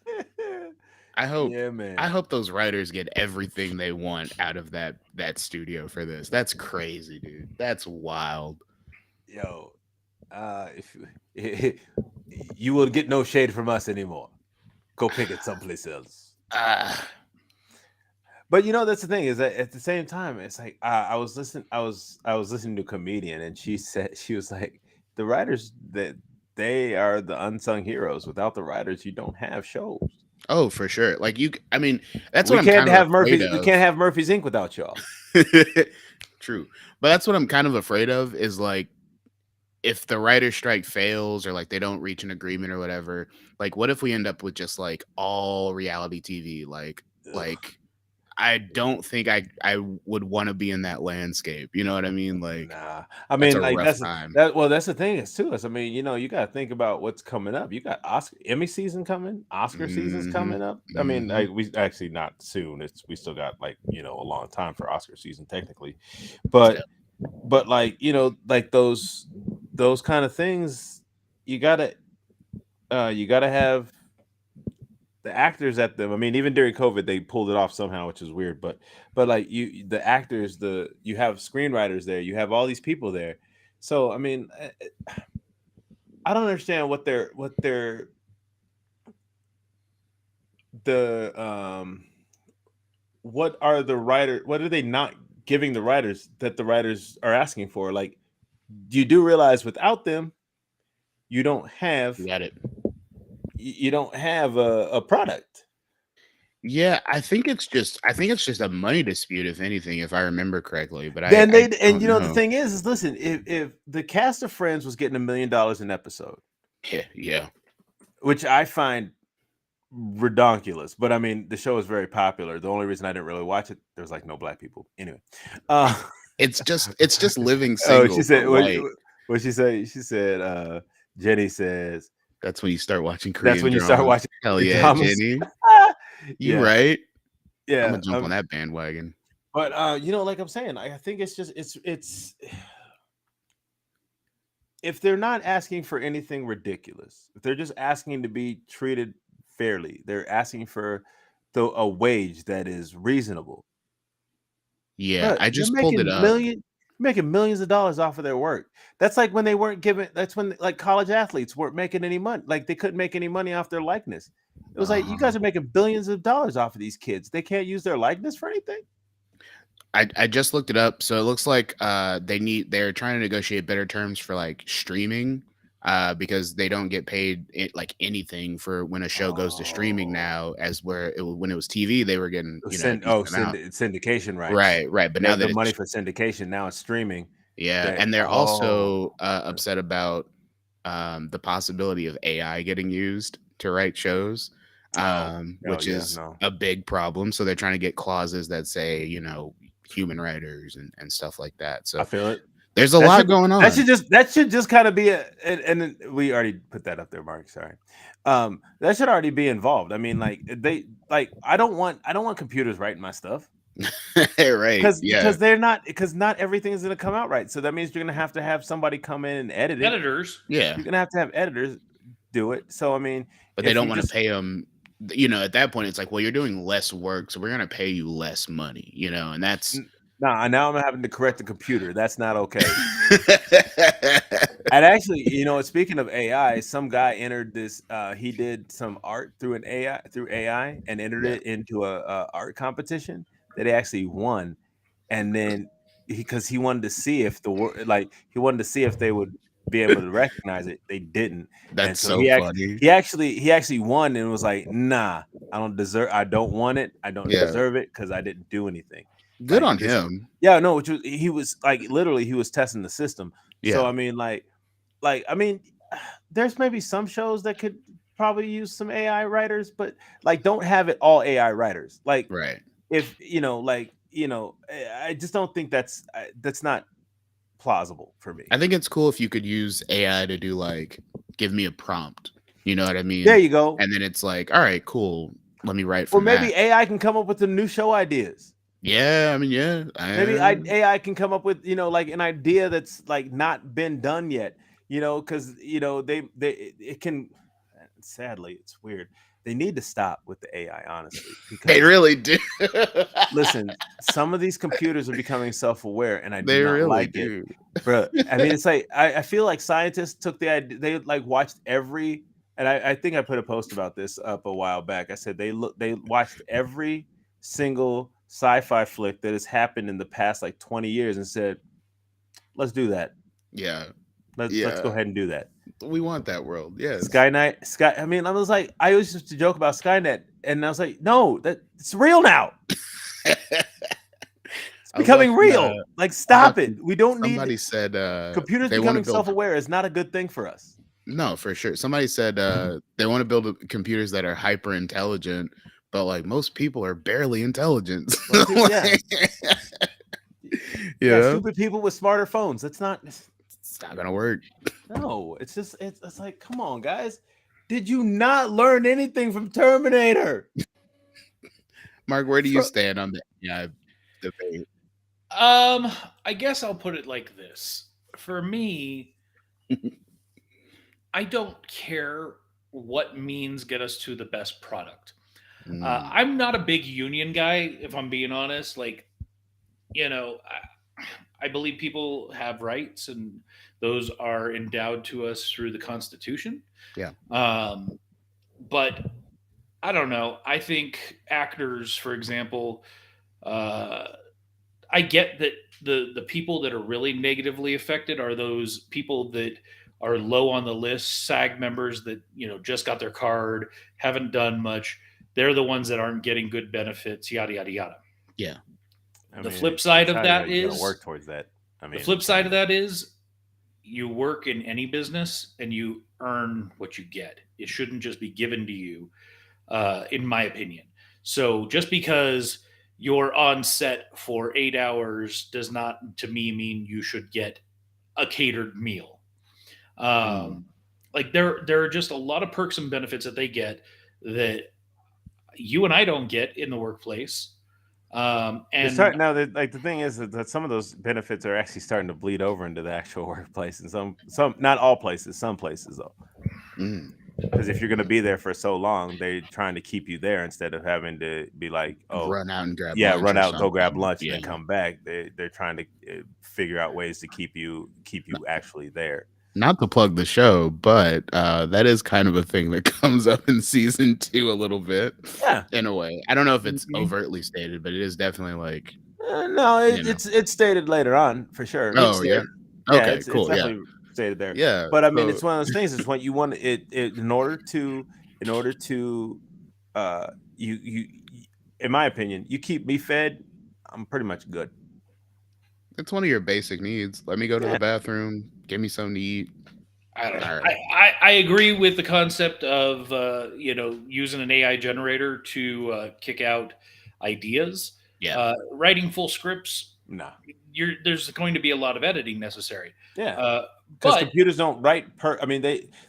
I hope Yeah, man. I hope those writers get everything they want out of that studio for this. That's crazy, dude. That's wild. Yo, if you will get no shade from us anymore. Go pick it someplace else. But you know, that's the thing, is that at the same time, it's like I was listening to a comedian, and she was like, the writers, that they are the unsung heroes. Without the writers, you don't have shows. Oh, for sure. Like I mean, that's we what can't I'm kind have of Murphy's. afraid We of. can't have Murphy's Inc. without y'all. True. But that's what I'm kind of afraid of, is like, if the writer's strike fails, or like they don't reach an agreement or whatever, like what if we end up with just like all reality TV? Like I don't think I would want to be in that landscape. You know what I mean? Like, nah. I mean, a like rough time. that's the thing is too. I mean, you know, you got to think about what's coming up. You got Emmy season coming, Oscar season's coming up. I mean, we actually not soon. We still got, like, you know, a long time for Oscar season technically, but like, you know, like those kind of things, you gotta have the actors at them. I mean, even during COVID, they pulled it off somehow, which is weird. But like the actors, you have screenwriters there, you have all these people there. So I mean, I don't understand what what are they not giving the writers that the writers are asking for? Like, you do realize without them, you don't have a product. Yeah, I think it's just a money dispute, if anything, if I remember correctly. But the thing is listen, if the cast of Friends was getting $1 million an episode, yeah, which I find redonkulous, but I mean, the show is very popular. The only reason I didn't really watch it, there was like no black people anyway. It's just living single. Oh, she said what she say? She said, Jenny says, that's when you start watching Korean. That's when you start watching. Hell yeah, dramas. Jenny. You right? Yeah, I'm gonna jump on that bandwagon. But you know, like I'm saying, I think it's just it's if they're not asking for anything ridiculous, if they're just asking to be treated fairly, they're asking for a wage that is reasonable. Yeah, but I just pulled it up. Making millions of dollars off of their work. That's like when they weren't given. That's when, like, college athletes weren't making any money. Like, they couldn't make any money off their likeness. It was like, you guys are making billions of dollars off of these kids. They can't use their likeness for anything. I just looked it up. So it looks like they're trying to negotiate better terms for like streaming, because they don't get paid like anything for when a show goes to streaming now, as when it was TV, they were getting syndication rights. Right. But now the money for syndication, now it's streaming. Yeah, and they're also upset about the possibility of AI getting used to write shows, which is a big problem. So they're trying to get clauses that say, you know, human writers and stuff like that. So I feel it. There's a lot going on. That should just kind of be and we already put that up there, Mark. Sorry. That should already be involved. I mean, I don't want computers writing my stuff. Right. Because not everything is going to come out right. So that means you're going to have somebody come in and edit it. Editors. Yeah. You're going to have editors do it. So I mean, but they don't want to pay them. You know, at that point, it's like, well, you're doing less work, so we're going to pay you less money, you know, and that's. Now I'm having to correct the computer. That's not okay. And actually, you know, speaking of AI, some guy entered this. He did some art through AI and entered it into a art competition that he actually won. And then because he wanted to see if he wanted to see if they would be able to recognize it. They didn't. That's so funny. He actually won and was like, nah, I don't want it. I don't deserve it because I didn't do anything. Good on him. Yeah, no, he was like, literally, he was testing the system. Yeah. So I mean, I mean, there's maybe some shows that could probably use some AI writers, but like, don't have it all AI writers. Like, right. If you know, like, I just don't think that's not plausible for me. I think it's cool if you could use AI to do like, give me a prompt. You know what I mean? There you go. And then it's like, all right, cool. Let me write Or from maybe that. AI can come up with some new show ideas. Yeah, I mean, yeah. Maybe AI can come up with, like an idea that's like not been done yet, because it can. Sadly, it's weird. They need to stop with the AI, honestly, because They really do. listen, some of these computers are becoming self-aware, and I They do not really like do. it, bro. I mean, it's like I feel like scientists took the idea. They like watched every, and I think I put a post about this up a while back. I said they watched every single sci-fi flick that has happened in the past like 20 years and said, let's do that. Yeah. Let's go ahead and do that. We want that world. Yes. Skynet. I mean, I was like, I always used to joke about Skynet, and I was like, no, it's real now. It's becoming real. Like, stop it. We don't need. Somebody said computers becoming self-aware is not a good thing for us. No, for sure. Somebody said they want to build computers that are hyper intelligent, but like most people are barely intelligent. Yeah. Yeah. Stupid people with smarter phones. It's not gonna work. No, it's just it's like, come on, guys. Did you not learn anything from Terminator? Mark, where do you stand on the AI debate? I guess I'll put it like this. For me, I don't care what means get us to the best product. I'm not a big union guy, if I'm being honest. Like, I believe people have rights, and those are endowed to us through the Constitution. Yeah. But I don't know. I think actors, for example, I get that the people that are really negatively affected are those people that are low on the list, SAG members that just got their card, haven't done much. They're the ones that aren't getting good benefits, yada yada yada. Yeah. The flip side of that is work towards that. The flip side of that is you work in any business and you earn what you get. It shouldn't just be given to you, in my opinion. So just because you're on set for 8 hours does not, to me, mean you should get a catered meal. Like there are just a lot of perks and benefits that they get that you and I don't get in the workplace. And the thing is that some of those benefits are actually starting to bleed over into the actual workplace, and some not all places, some places though. Because if you're going to be there for so long, they're trying to keep you there instead of having to be like, run out and grab go grab lunch and then come back. They're trying to figure out ways to keep you actually there. Not to plug the show, but that is kind of a thing that comes up in season 2 a little bit. Yeah, in a way. I don't know if it's overtly stated, but it is definitely like. No, it's stated later on for sure. Oh yeah. Okay, cool. It's definitely stated there. Yeah, but I mean, it's one of those things. It's what you want. In order to, you, in my opinion, you keep me fed, I'm pretty much good. It's one of your basic needs. Let me go to the bathroom. Give me something to eat. I don't know. I agree with the concept of using an AI generator to kick out ideas. Yeah. Writing full scripts. No. There's going to be a lot of editing necessary. Yeah. Because computers don't write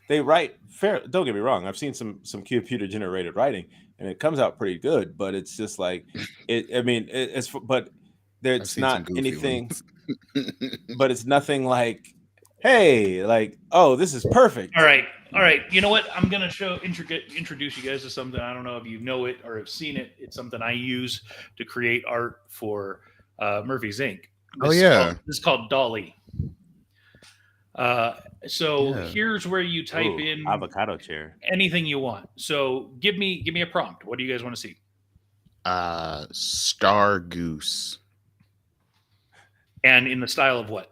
they write fair. Don't get me wrong. I've seen some computer generated writing, and it comes out pretty good. But it's just like it's not anything. But it's nothing like, hey, like, oh, this is perfect. All right. You know what? I'm gonna introduce you guys to something. I don't know if you know it or have seen it. It's something I use to create art for Murphy's Inc. This is called Dolly. Here's where you type in avocado chair, anything you want. So give me a prompt. What do you guys want to see? Star Goose. And in the style of what?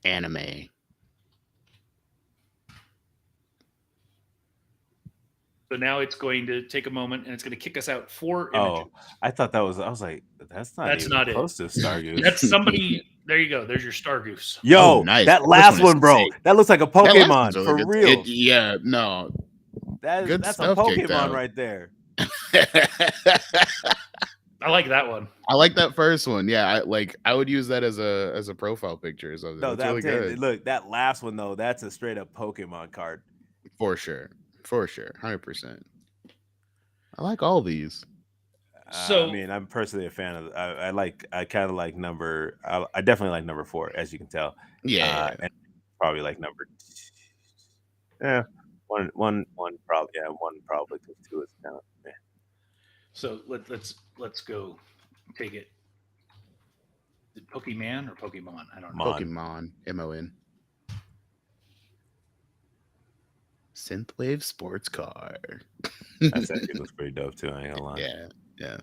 Anime. So now it's going to take a moment and it's going to kick us out 4 images. Oh, I thought that was. I was like, that's not close to Star Goose. That's somebody. There you go. There's your Star Goose. Yo, nice. That last one, bro. That looks like a Pokemon really for real. That's a Pokemon right there. I like that one. I like that first one. Yeah, I would use that as a profile picture or something. No, That's that, I'm really saying, good. look, that last one though, that's a straight up Pokemon card. For sure. 100%. I like all these. So I mean, I'm personally a fan of. I kind of like number. I definitely like number 4, as you can tell. Yeah. And probably like number. Yeah, one probably. Yeah, one probably because 2 is kind of. Yeah. so let's go take it. Is it Pokemon or Pokemon? I don't know. Pokemon. MON. Synthwave sports car. That's actually looks pretty dope too. I ain't gonna lie. Yeah. Yeah.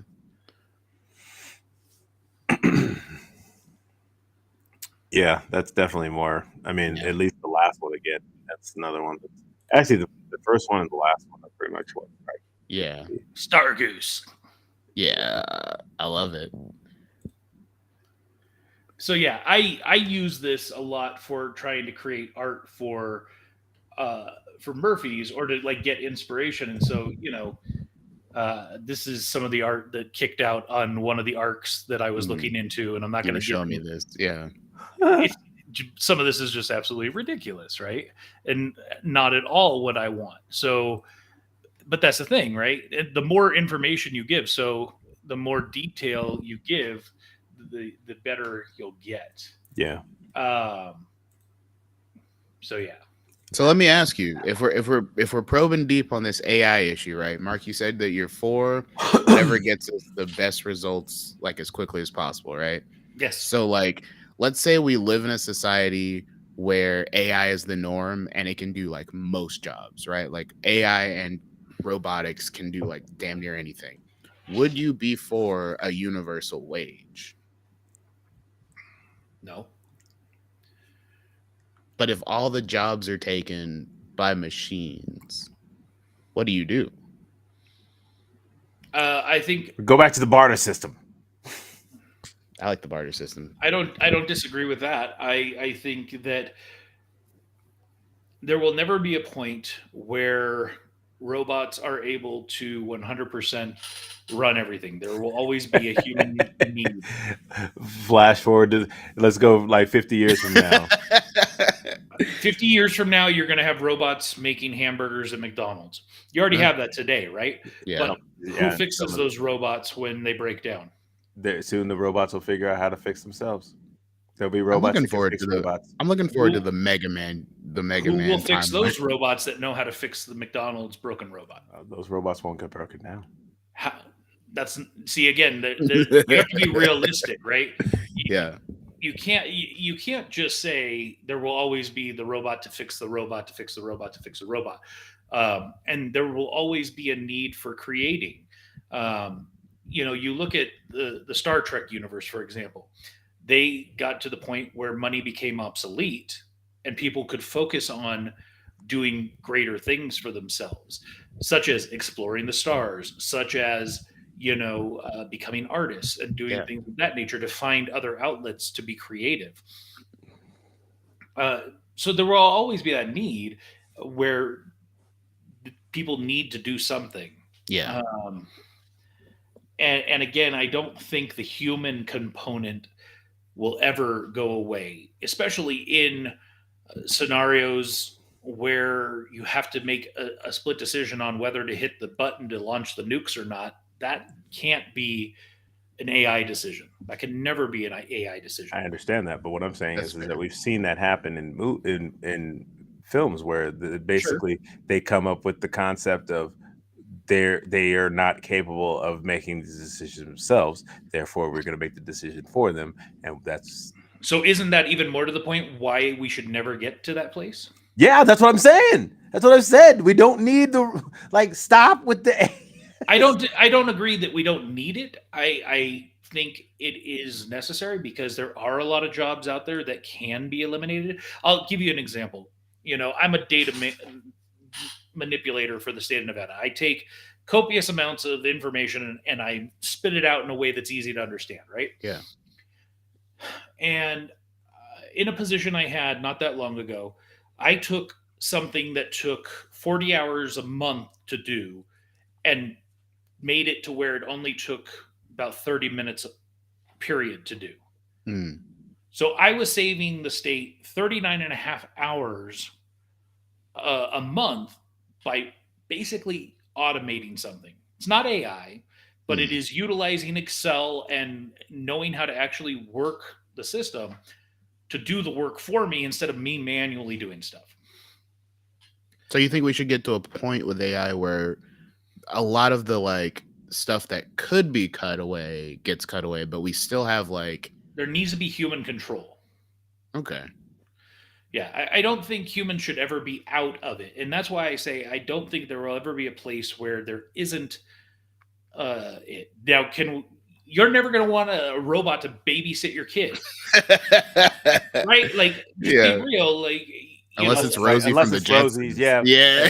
Yeah, that's definitely more. I mean, Yeah. at least the last one again. That's another one. Actually, the first one and the last one are pretty much what. Right? Yeah. Star Goose. Yeah. I love it. So yeah, I use this a lot for trying to create art for Murphy's or to like get inspiration. And so, this is some of the art that kicked out on one of the arcs that I was looking into, and I'm not You going were to showing me this. Yeah. some of this is just absolutely ridiculous, right? And not at all what I want. So, but that's the thing, right? The more information you give, so the more detail you give, the better you'll get. Yeah. So yeah. So let me ask you, if we're probing deep on this AI issue, right? Mark, you said that you're for whatever gets us the best results like as quickly as possible, right? Yes. So like let's say we live in a society where AI is the norm and it can do like most jobs, right? Like AI and robotics can do like damn near anything. Would you be for a universal wage? No. But if all the jobs are taken by machines, what do you do? I think Go back to the barter system. I like the barter system. I don't disagree with that. I think that there will never be a point where robots are able to 100% run everything. There will always be a human need. Flash forward to let's go like 50 years from now. 50 years from now, you're going to have robots making hamburgers at McDonald's. You already have that today, right? Yeah. But who fixes those robots when they break down? Soon the robots will figure out how to fix themselves. There'll be robots. I'm looking forward to the Mega Man. Who will fix those robots that know how to fix the McDonald's broken robot? Those robots won't get broken down. See again. You have to be realistic, right? Yeah. You can't just say there will always be the robot to fix the robot to fix the robot to fix the robot, and there will always be a need for creating. You look at the Star Trek universe, for example. They got to the point where money became obsolete and people could focus on doing greater things for themselves, such as exploring the stars, such as becoming artists and doing things of that nature to find other outlets to be creative. So there will always be that need where people need to do something. Yeah. And again, I don't think the human component will ever go away, especially in scenarios where you have to make a split decision on whether to hit the button to launch the nukes or not. That can't be an AI decision. That can never be an AI decision. I understand that, but what I'm saying is that we've seen that happen in films where basically they come up with the concept of they are not capable of making these decisions themselves. Therefore, we're going to make the decision for them, and that's. So, isn't that even more to the point why we should never get to that place? Yeah, that's what I'm saying. That's what I've said. We don't need stop with the. I don't agree that we don't need it. I think it is necessary because there are a lot of jobs out there that can be eliminated. I'll give you an example. I'm a data manipulator for the state of Nevada. I take copious amounts of information and I spit it out in a way that's easy to understand, right? Yeah. And in a position I had not that long ago, I took something that took 40 hours a month to do and made it to where it only took about 30 minutes period to do. Hmm. So I was saving the state 39 and a half hours a month by basically automating something. It's not AI, but it is utilizing Excel and knowing how to actually work the system to do the work for me instead of me manually doing stuff. So you think we should get to a point with AI where a lot of the like stuff that could be cut away gets cut away, but we still have like, There needs to be human control. okay, Yeah, I don't think humans should ever be out of it. And that's why I say I don't think there will ever be a place where there isn't it. Now, you're never going to want a robot to babysit your kid, right? Like, just Yeah. be real. Like, unless know, it's Rosie unless from the it's Rosie's, yeah. yeah,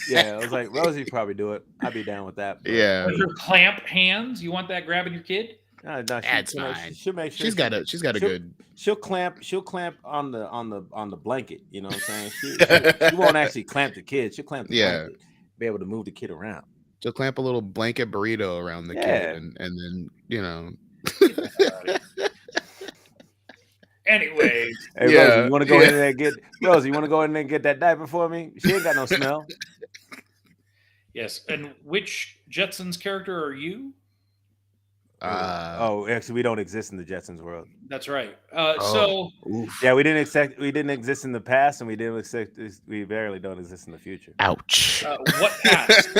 Yeah, I was like, Rosie probably do it. I'd be down with that. But yeah. with her clamp hands, you want that grabbing your kid? no, That's you know, fine. she'll make sure She's got a she'll- good. She'll clamp on the blanket. You know what I'm saying? She won't actually clamp the kid. She'll clamp the Yeah. blanket, be able to move the kid around. She'll clamp a little blanket burrito around the Yeah. kid, and then you know. Anyway, Hey, Yeah, Rosie, you want to go yeah. in there and get Rosie? You want to go in there and get that diaper for me? She ain't got no smell. yes. And which Jetsons character are you? Oh, actually, we don't exist in the Jetsons world. That's right. Oh. So Oof. Yeah, we didn't exist in the past, and we barely don't exist in the future. Ouch. what past?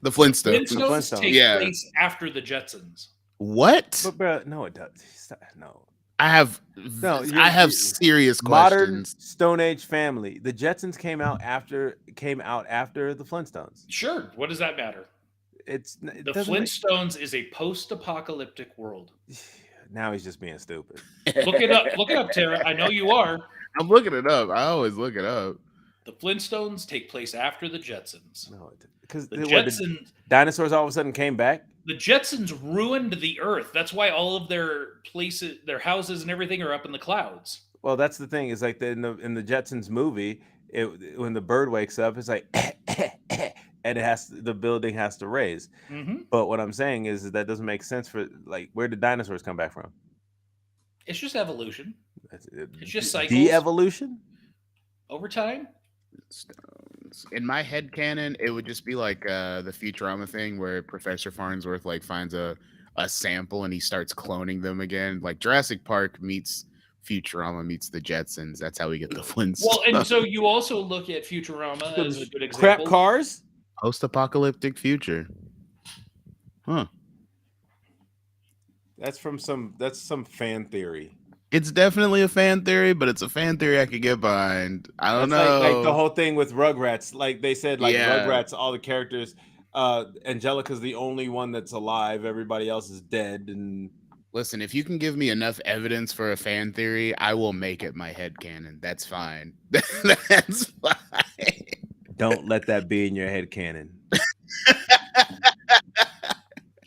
The Flintstones. Flintstones take Yeah. place after the Jetsons. What? But bro, no, it does. No. I have you- serious Modern questions. Stone Age family. The Jetsons came out after the Flintstones. Sure. What does that matter? It The doesn't make- Flintstones is a post-apocalyptic world. Now he's just being stupid. Look it up. Look it up, Tara. I know you are. I'm looking it up. I always look it up. The Flintstones take place after the Jetsons. No, because The the Jetsons, dinosaurs all of a sudden came back. the Jetsons ruined the Earth. That's why all of their places, their houses, and everything are up in the clouds. Well, that's the thing. Is like in the Jetsons movie, when the bird wakes up, it's like, and the building has to raise. Mm-hmm. But what I'm saying is that doesn't make sense for like where did dinosaurs come back from? It's just evolution It's just cycles. de-evolution. over time. Stones. In my head canon, it would just be like the Futurama thing where Professor Farnsworth like finds a sample and he starts cloning them again. Like Jurassic Park meets Futurama meets the Jetsons. That's how we get the Flintstones. Well, and so you also look at Futurama as a good example. Crap cars. Post-apocalyptic future. Huh. That's some fan theory. It's definitely a fan theory, but it's a fan theory I could get behind. I don't That's know. like the whole thing with Rugrats. Like they said, like Yeah. Rugrats, all the characters, Angelica's the only one that's alive. Everybody else is dead. And Listen, if you can give me enough evidence for a fan theory, I will make it my head canon. That's fine. That's fine. don't let that be in your head canon.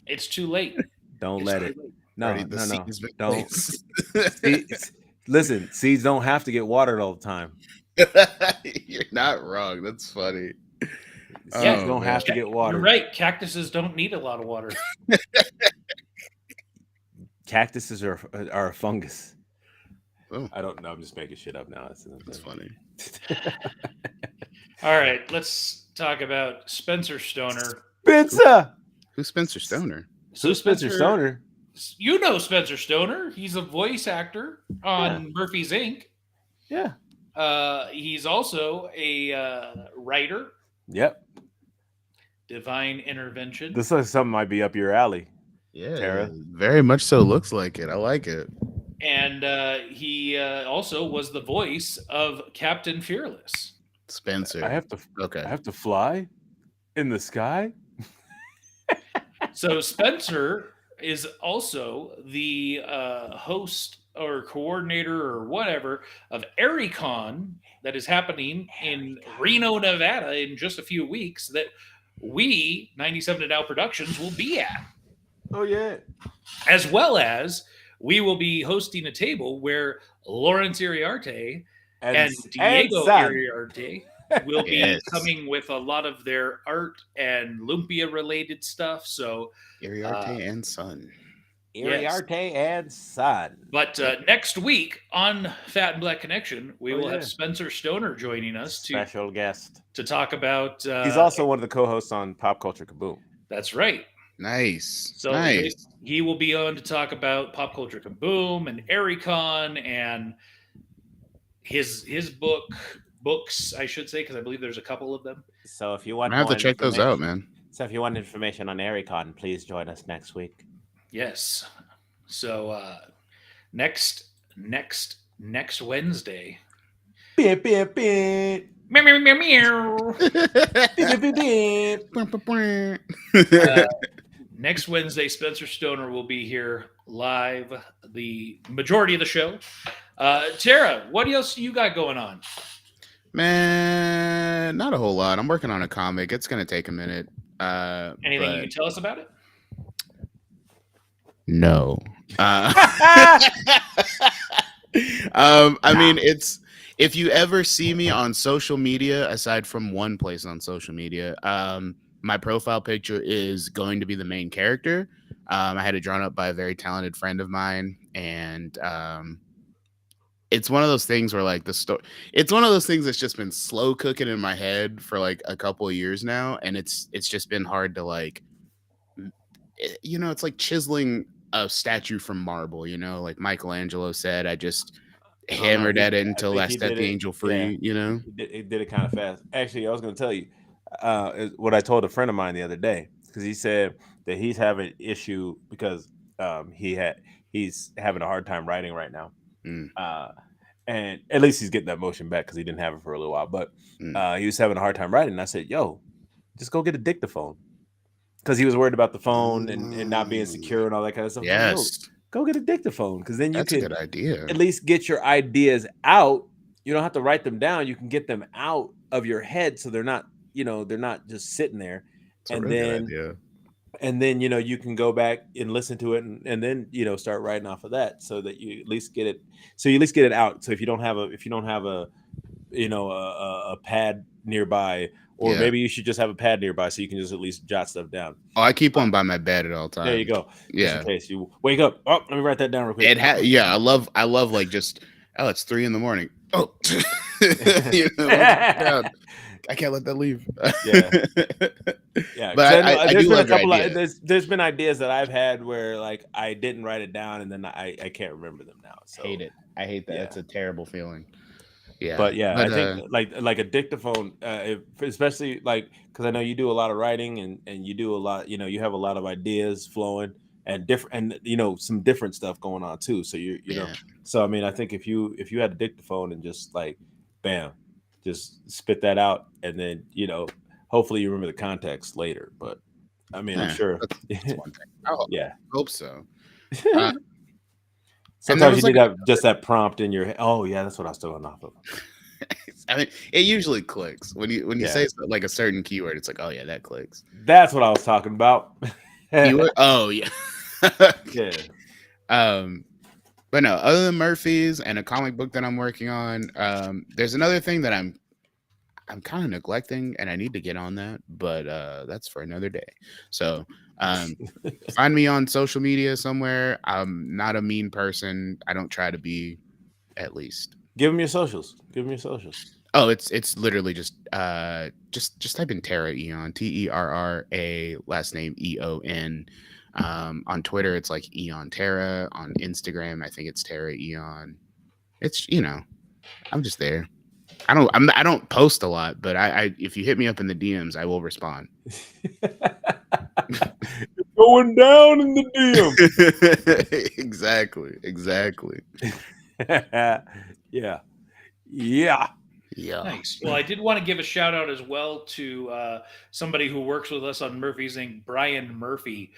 It's too late. Don't It's let too it. late. No, Already, the no, no. seed has been Don't. placed. Listen, seeds don't have to get watered all the time. You're not wrong. That's funny. Seeds Yeah. don't have to get You're watered. right. Cactuses don't need a lot of water. Cactuses are a fungus. Oh. I don't know. I'm just making shit up now. That's funny. All right, let's talk about Spencer Stoner. Spencer. Who's Spencer Stoner? Who's Spencer Stoner? You know Spencer Stoner. He's a voice actor on Murphy's Inc. Yeah. He's also a writer. Yep. Divine Intervention. This looks something might be up your alley. Yeah, Tara? very much so. Looks like it. I like it. And he also was the voice of Captain Fearless. Spencer. I have Okay. to fly in the sky. So Spencer is also the host or coordinator or whatever of ArieCon that is happening in Reno, Nevada in just a few weeks that we, 97 and Out Productions, will be at. Oh yeah. As well as we will be hosting a table where Lawrence Iriarte and Diego son. Iriarte will be Yes. coming with a lot of their art and Lumpia related stuff. So, Iriarte and Son. Yes. Iriarte and Son. but next week on Fat and Black Connection, we Oh, will yeah. have Spencer Stoner joining us Special guest. to talk about. He's also one of the co-hosts on Pop Culture Kaboom. That's right. Nice. So nice. he will be on to talk about Pop Culture Kaboom and Ericon and his books, I should say, because I believe there's a couple of them. So if you want, I have to check those out, man. So if you want information on Ericon, please join us next week. Yes. So next Wednesday. Beep, beep, beep. Meow, meow, meow, meow. Next Wednesday, Spencer Stoner will be here live the majority of the show. Tara, what else you got going on? Man, not a whole lot. I'm working on a comic. It's gonna take a minute. Anything you can tell us about it? No. I mean, it's if you ever see me on social media, aside from one place on social media, my profile picture is going to be the main character. I had it drawn up by a very talented friend of mine, and it's one of those things where like it's one of those things that's just been slow cooking in my head for like a couple of years now, and it's just been hard to like, it's like chiseling a statue from marble, like Michelangelo said. I just hammered at it until I set the angel free. It did it kind of fast. Actually, I was going to tell you what I told a friend of mine the other day, because he said that he's having an issue because he's having a hard time writing right now. And at least he's getting that motion back because he didn't have it for a little while. But he was having a hard time writing. And I said, yo, just go get a dictaphone. Because he was worried about the phone and not being secure and all that kind of stuff. Yes. Like, go get a dictaphone, because then you That's can a good idea. at least get your ideas out. You don't have to write them down. You can get them out of your head so they're not just sitting there. It's a really good idea. And then you can go back and listen to it and then start writing off of that, so that you at least get it. So you at least get it out. So if you don't have a pad nearby, or maybe you should just have a pad nearby so you can just at least jot stuff down. Oh, I keep one by my bed at all times. There you go. Yeah. Just in case you wake up. Oh, let me write that down real quick. I love like just, it's 3 a.m. Oh, I can't let that leave. Yeah. But there's been a couple there's been ideas that I've had where like I didn't write it down and then I can't remember them now. So hate it. I hate that. It's a terrible feeling. Yeah. But I think like a dictaphone, especially like, because I know you do a lot of writing and you do a lot, you have a lot of ideas flowing and different, and some different stuff going on too. So you know, so I mean, I think if you had a dictaphone and just like, bam, just spit that out, and then hopefully you remember the context later. But I mean, I'm sure. That's one thing. I hope so. Sometimes you need just that prompt in your head. Oh yeah, that's what I was doing off of. I mean, it usually clicks when you say like a certain keyword. It's like, oh yeah, that clicks. That's what I was talking about. Keyword? Oh yeah. Yeah. But no, other than Murphy's and a comic book that I'm working on, there's another thing that I'm kind of neglecting, and I need to get on that, but that's for another day. So find me on social media somewhere. I'm not a mean person. I don't try to be, at least. Give them your socials. Oh, it's literally just type in Terra Eon, Terra, last name Eon. On Twitter, it's like Eon Terra. On Instagram, I think it's Terra Eon. It's I'm just there. I don't post a lot, but I if you hit me up in the DMs, I will respond. Going down in the DM. Exactly. Yeah. Nice. Well, I did want to give a shout out as well to somebody who works with us on Murphy's Inc., Brian Murphy.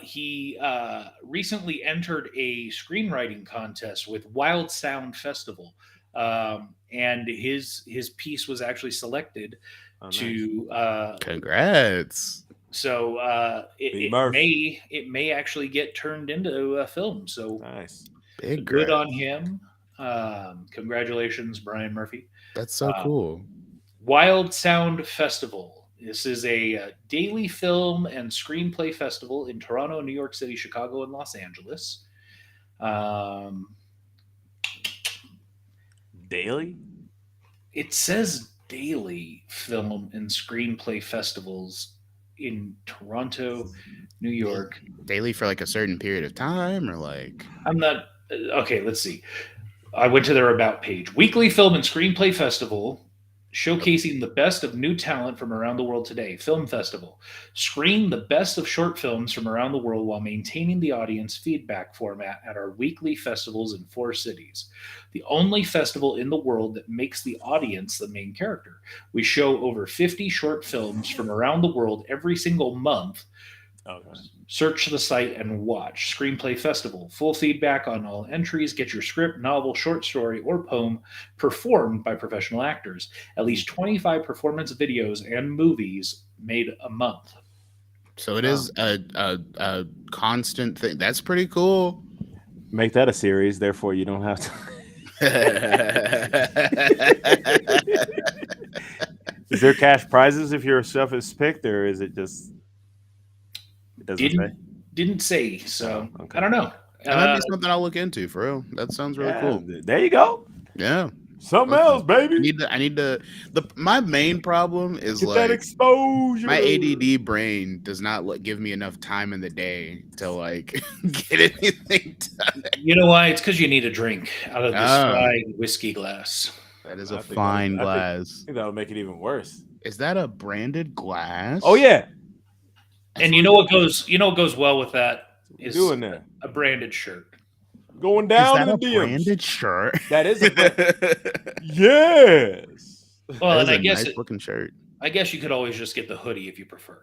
He recently entered a screenwriting contest with Wild Sound Festival. And his piece was actually selected to congrats. So it may actually get turned into a film. So nice. Big good on him. Congratulations, Brian Murphy. That's so cool. Wild Sound Festival. This is a daily film and screenplay festival in Toronto, New York City, Chicago, and Los Angeles. Um, Daily? it says daily film and screenplay festivals in Toronto, New York. Daily for like a certain period of time, or like I'm not okay. Let's see. I went to their about page. Weekly Film and Screenplay Festival, showcasing the best of new talent from around the world today. Film Festival. Screen the best of short films from around the world while maintaining the audience feedback format at our weekly festivals in 4 cities. The only festival in the world that makes the audience the main character. We show over 50 short films from around the world every single month. Okay. Search the site and watch. Screenplay Festival. Full feedback on all entries. Get your script, novel, short story, or poem performed by professional actors. At least 25 performance videos and movies made a month. so it is a constant thing. That's pretty cool. Make that a series, therefore you don't have to. Is there cash prizes if your stuff is picked, or is it just? It doesn't say. Didn't say, so Oh, okay. I don't know. That might be something I'll look into for real. That sounds really Yeah, cool. There you go. Yeah. Something Okay. else, baby. I need to my main problem is Get that like exposure. my ADD brain does not give me enough time in the day to like get anything done. You know why? It's because you need a drink out of this Oh. fine whiskey glass. That is I a think fine that'll- I glass. think that'll make it even worse. Is that a branded glass? Oh yeah. And you know what goes well with that What you is doing there? a branded shirt. Going Is down that in a the DMs. branded shirt? That is a yes. Well, That and is I a guess nice looking shirt. I guess you could always just get the hoodie if you prefer.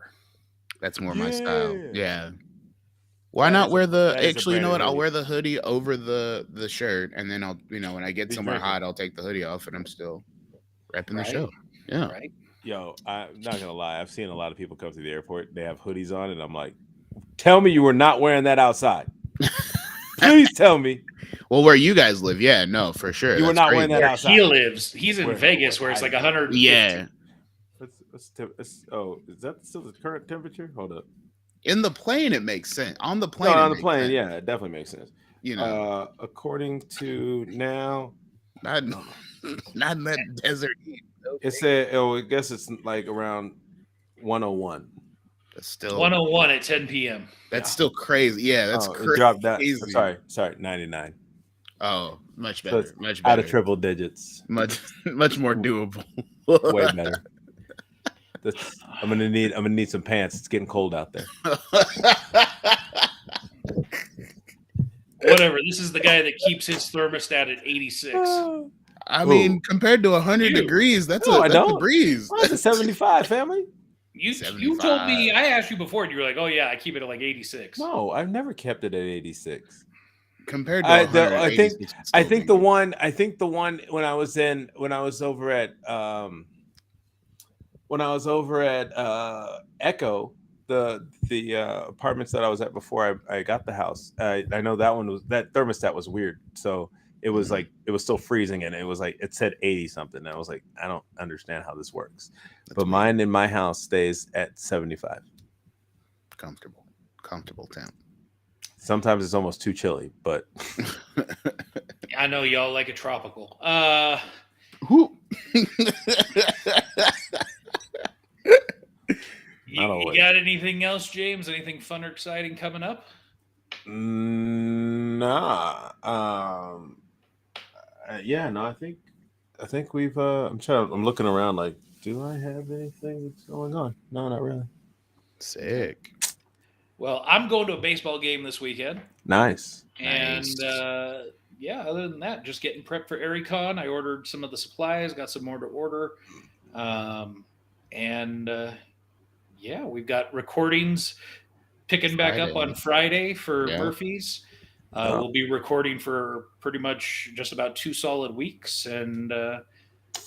That's more my style. Yeah. Yeah. Why That not is a- wear the that is a actually you know what? branded I'll hoodie. wear the hoodie over the shirt, and then I'll when I get Be somewhere drinking. hot, I'll take the hoodie off and I'm still repping Right. the show. Yeah. Right? Yo, I'm not gonna lie. I've seen a lot of people come to the airport. They have hoodies on, and I'm like, tell me you were not wearing that outside. Please tell me Well, where you guys live, yeah, no, for sure. You were That's not wearing crazy. that Where outside. he lives, he's in Where- Vegas where it's like 100. Yeah. Oh, is that still the current temperature? Hold up. In the plane, it makes sense. On the No, plane, it on the makes plane, sense. yeah, it definitely makes sense. You know, According to now, not in that desert heat. it said, oh, I guess it's like around 101. That's still 101 at 10 p.m. That's still crazy. Yeah, that's Oh, it crazy. dropped that. Sorry, 99. Oh, much So better. it's Much Out better. of triple digits. much more doable. Way better. I'm gonna need some pants. It's getting cold out there. Whatever. This is the guy that keeps his thermostat at 86. I mean, compared to 100 You. degrees, that's No, I a don't. breeze. Why is it 75, family? You 75. told me, I asked you before, and you were like, oh, yeah, I keep it at like 86. No, I've never kept it at 86. Compared to I 100, think 86 would I still think be- the one when I was over at Echo, the apartments that I was at before I got the house. I know that thermostat was weird. So it was like it was still freezing, and it was like it said 80 something. And I was like, I don't understand how this works. But mine in my house stays at 75. comfortable temp. Sometimes it's almost too chilly, but I know y'all like a tropical. Who? You always. got anything else, James? Anything fun or exciting coming up? nah. Yeah, no, I think we've I'm looking around like, do I have anything that's going on? No, not really. Sick. Well, I'm going to a baseball game this weekend. Nice. And Nice. yeah, other than that, just getting prepped for ArieCon. I ordered some of the supplies, got some more to order. Yeah, we've got recordings picking back up on Friday for Yeah. Murphy's. Oh. We'll be recording for pretty much just about 2 solid weeks. And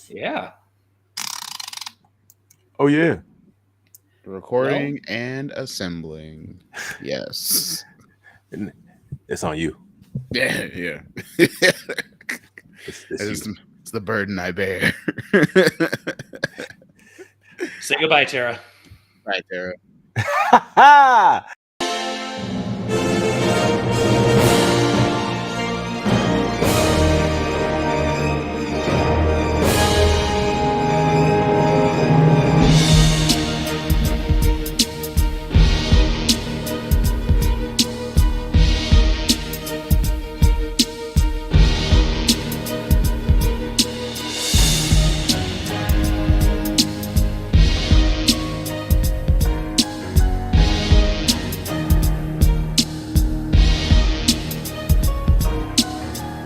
yeah, Oh yeah. Recording and assembling. Yes. It's on you. Yeah, yeah. It's It's you. the burden I bear. Say goodbye, Tara. Right there.